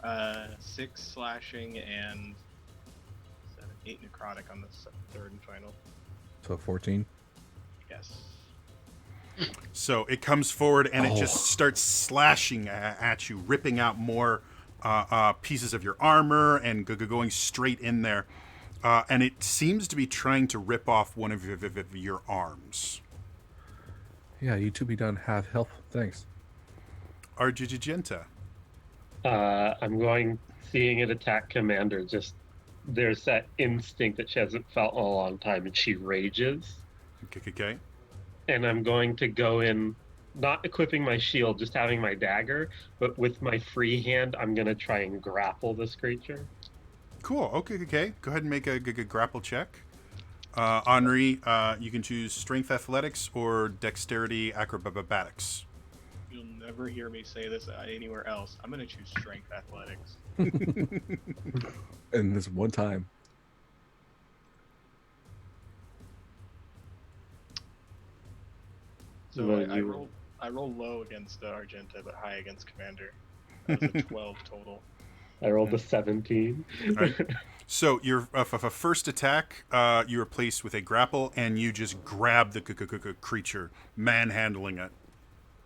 6 slashing and 7, 8 necrotic on the 3rd and final. So 14. Yes. So it comes forward and it just starts slashing at you, ripping out more pieces of your armor and going straight in there. And it seems to be trying to rip off one of your arms. Yeah, you two be done. Have health. Thanks. Argigenta. I'm going, seeing it attack Commander, just there's that instinct that she hasn't felt in a long time, and she rages. Okay. And I'm going to go in, not equipping my shield, just having my dagger, but with my free hand, I'm going to try and grapple this creature. Cool. Okay. Go ahead and make a grapple check. Henri, you can choose strength athletics or dexterity acrobatics. You'll never hear me say this anywhere else. I'm gonna choose strength athletics. And this one time. So Well, I roll low against Argenta, but high against Commander. That was a 12 total. I rolled a 17. Right. So your first attack, you are placed with a grapple, and you just grab the creature, manhandling it.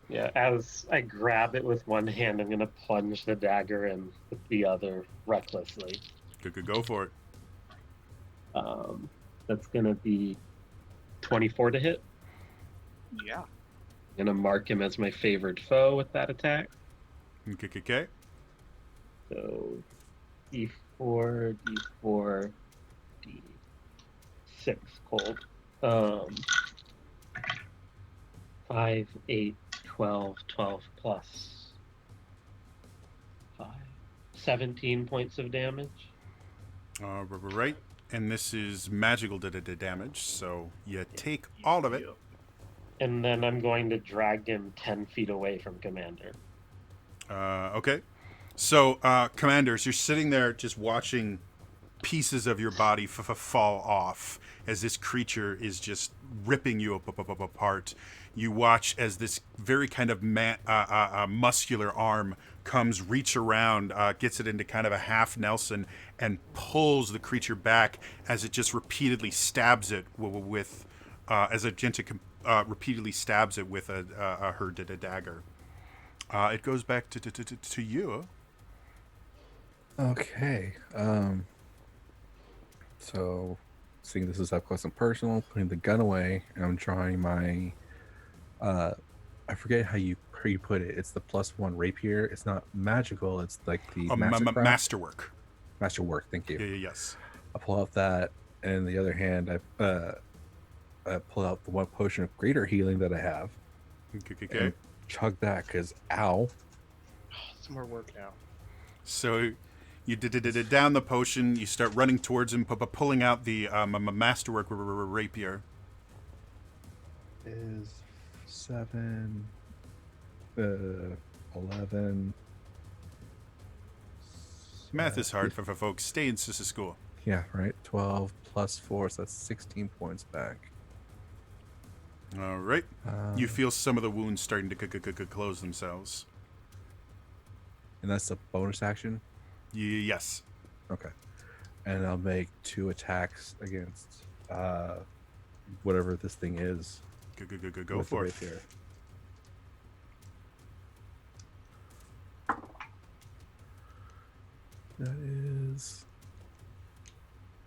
Yeah, as I grab it with one hand, I'm going to plunge the dagger in with the other recklessly. Go for it. That's going to be 24 to hit. Yeah. I'm going to mark him as my favored foe with that attack. Okay. So D4, D6 cold. 5, 8, 12 plus 5. 17 points of damage. Right. And this is magical damage, so you take all of it. And then I'm going to drag him 10 feet away from Commander. Okay. So, Commanders, you're sitting there just watching pieces of your body fall off as this creature is just ripping you apart. You watch as this very kind of muscular arm reach around, gets it into kind of a half Nelson, and pulls the creature back as it just repeatedly stabs it with, as Argenta repeatedly stabs it with her dagger. It goes back to you. Okay. So, seeing this is up close and personal, putting the gun away, and I'm drawing my. I forget how you put it. It's the +1 rapier. It's not magical. It's like the masterwork. Masterwork. Thank you. Yes. I pull out that, and in the other hand, I pull out the one potion of greater healing that I have Okay. and chug that because ow. Some more work now. So you did down the potion. You start running towards him, pulling out the masterwork rapier. Is 7, 11. Math is hard for folks. Stay in sister school. Yeah, right. 12 plus 4, so that's 16 points back. All right. You feel some of the wounds starting to close themselves. And that's a bonus action? Yes. Okay. And I'll make 2 attacks against whatever this thing is. Go with the for it. rapier. That is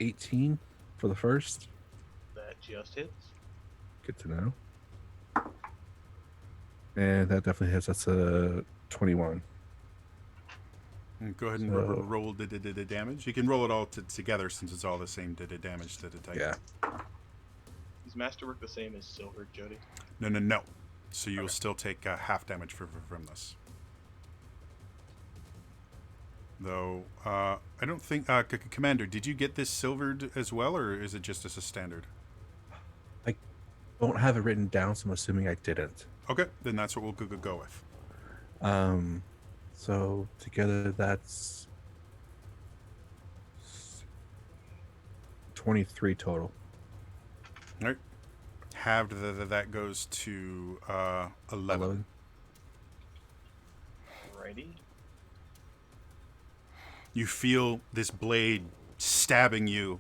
18 for the first. That just hits. Good to know. And that definitely hits. That's a 21. Go ahead and So- roll the damage. You can roll it all together since it's all the same damage type. Yeah. Is Masterwork the same as Silver, Jody? No. So you'll Okay. still take half damage from this. Though, I don't think... Commander, did you get this silvered as well, or is it just as a standard? Don't have it written down, so I'm assuming I didn't. Okay, then that's what we'll go with. So together that's 23 total. All right. Halved, that goes to 11. Alrighty. You feel this blade stabbing you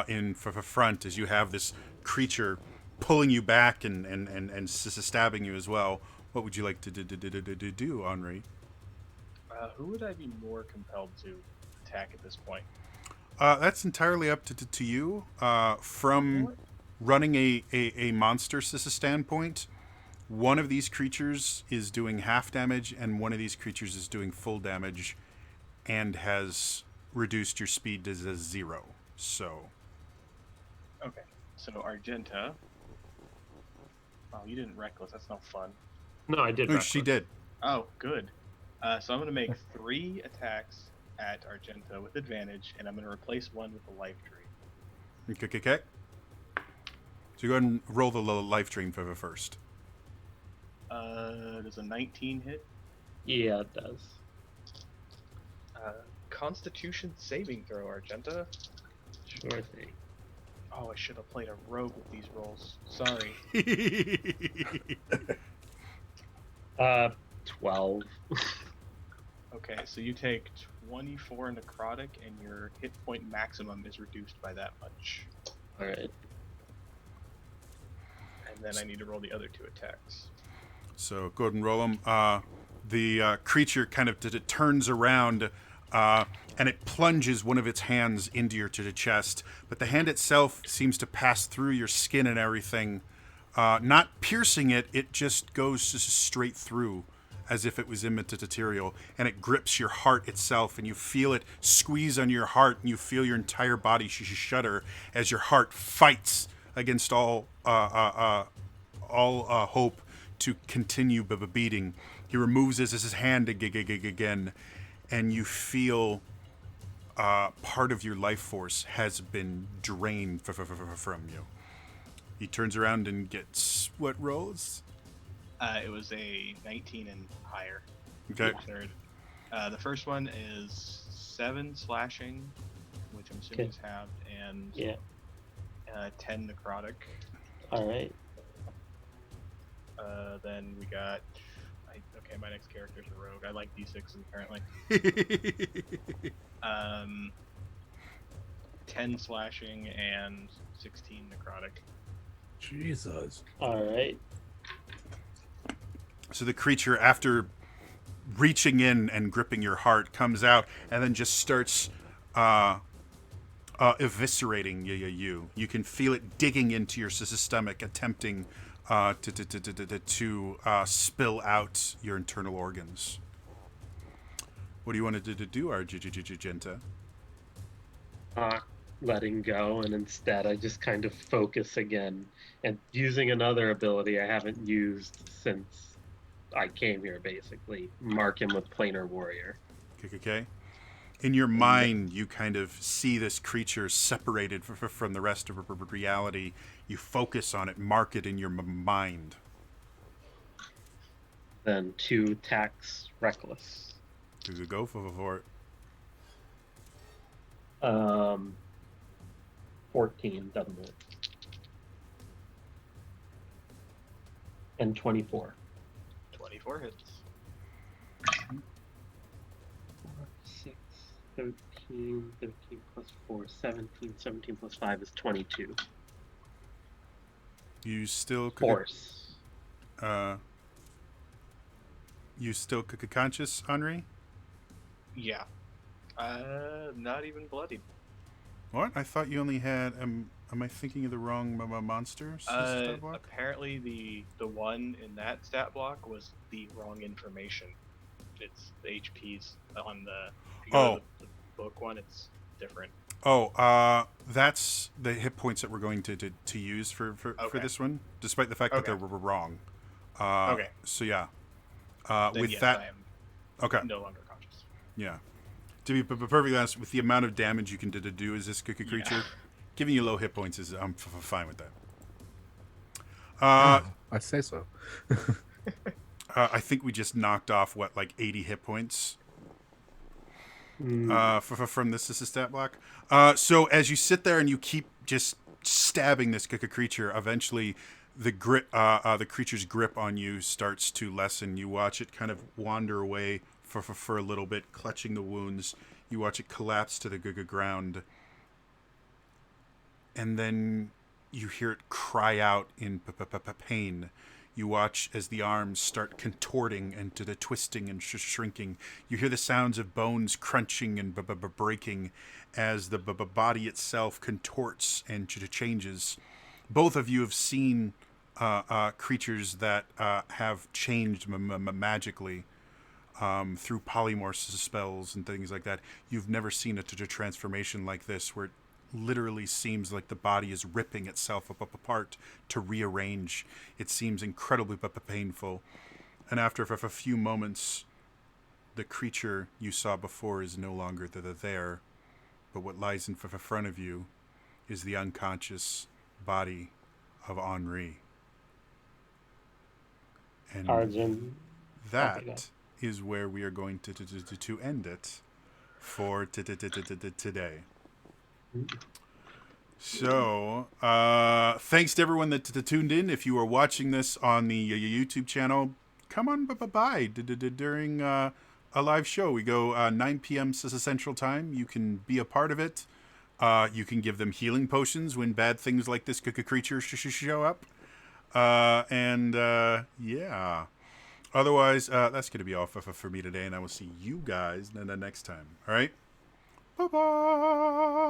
in front as you have this creature pulling you back and stabbing you as well. What would you like to do, Henri? Who would I be more compelled to attack at this point? That's entirely up to you. From running a monster standpoint, one of these creatures is doing half damage, and one of these creatures is doing full damage, and has reduced your speed to 0. So, Okay. So Argenta. Oh, you didn't reckless. That's no fun. No, I did. oh, she reckless. did. Oh, good. So I'm going to make 3 attacks at Argenta with advantage, and I'm going to replace one with a life tree. Okay. So go ahead and roll the life dream for the first. Does a 19 hit? Yeah, it does. Constitution saving throw, Argenta. Sure thing. Oh, I should have played a rogue with these rolls. Sorry. 12. Okay, so you take 24 necrotic, and your hit point maximum is reduced by that much. All right. And then I need to roll the other 2 attacks. So go ahead and roll them. The creature kind of turns around and it plunges one of its hands into your chest. But the hand itself seems to pass through your skin and everything. Not piercing it, it just goes just straight through as if it was immaterial. And it grips your heart itself, and you feel it squeeze on your heart, and you feel your entire body shudder as your heart fights against all hope to continue beating. He removes his hand again, and you feel part of your life force has been drained from you. He turns around and gets what rolls? It was a 19 and higher. Okay. Third. The first one is 7 slashing, which I'm assuming is halved, and Yeah. 10 necrotic. All right. Then we got. Okay, my next character's a rogue. I like D6s apparently. 10 slashing and 16 necrotic. Jesus. All right. So the creature, after reaching in and gripping your heart, comes out and then just starts eviscerating you. You can feel it digging into your stomach, attempting to spill out your internal organs. What do you want to do, Argenta? letting go, and instead I just kind of focus again and using another ability I haven't used since I came here, basically. Mark him with Planar Warrior. Okay. In your And mind, you kind of see this creature separated from the rest of reality. You focus on it, mark it in your mind. then 2 attacks Reckless. Go for it. 14, doesn't it? And 24. 24 hits. 6, 13, 13 plus 4, 17, 17 plus 5 is 22. You still Force. You still conscious, Henri? Yeah. Not even bloodied. What? I thought you only had. Am I thinking of the wrong monsters? Stat block? Apparently the one in that stat block was the wrong information. It's the HPs on the. If you go to the book one, it's different. Oh, that's the hit points that we're going to use for this one, despite the fact that they're wrong. Okay. So yeah. Then with yes, that, I am okay. no longer conscious. Yeah. To be perfectly honest, with the amount of damage you can do as this cookie creature, giving you low hit points is I'm fine with that. I'd say so. I think we just knocked off like 80 hit points. From this stat block. So as you sit there and you keep just stabbing this creature, eventually the creature's grip on you starts to lessen. You watch it kind of wander away for a little bit, clutching the wounds. You watch it collapse to the ground, and then you hear it cry out in pain. You watch as the arms start contorting and to the twisting and shrinking. You hear the sounds of bones crunching and breaking as the body itself contorts and changes. Both of you have seen creatures that have changed magically through polymorph spells and things like that. You've never seen a transformation like this where it literally seems like the body is ripping itself apart to rearrange. It seems incredibly painful. And after a few moments, the creature you saw before is no longer there. But what lies in front of you is the unconscious body of Henri. And Arjun. that is where we are going to end it for today. So, thanks to everyone that tuned in. If you are watching this on the YouTube channel, come on by during a live show. We go 9 p.m. Central Time. You can be a part of it. You can give them healing potions when bad things like this creature show up. Yeah. Otherwise, that's going to be all for me today, and I will see you guys next time. All right? Bye-bye.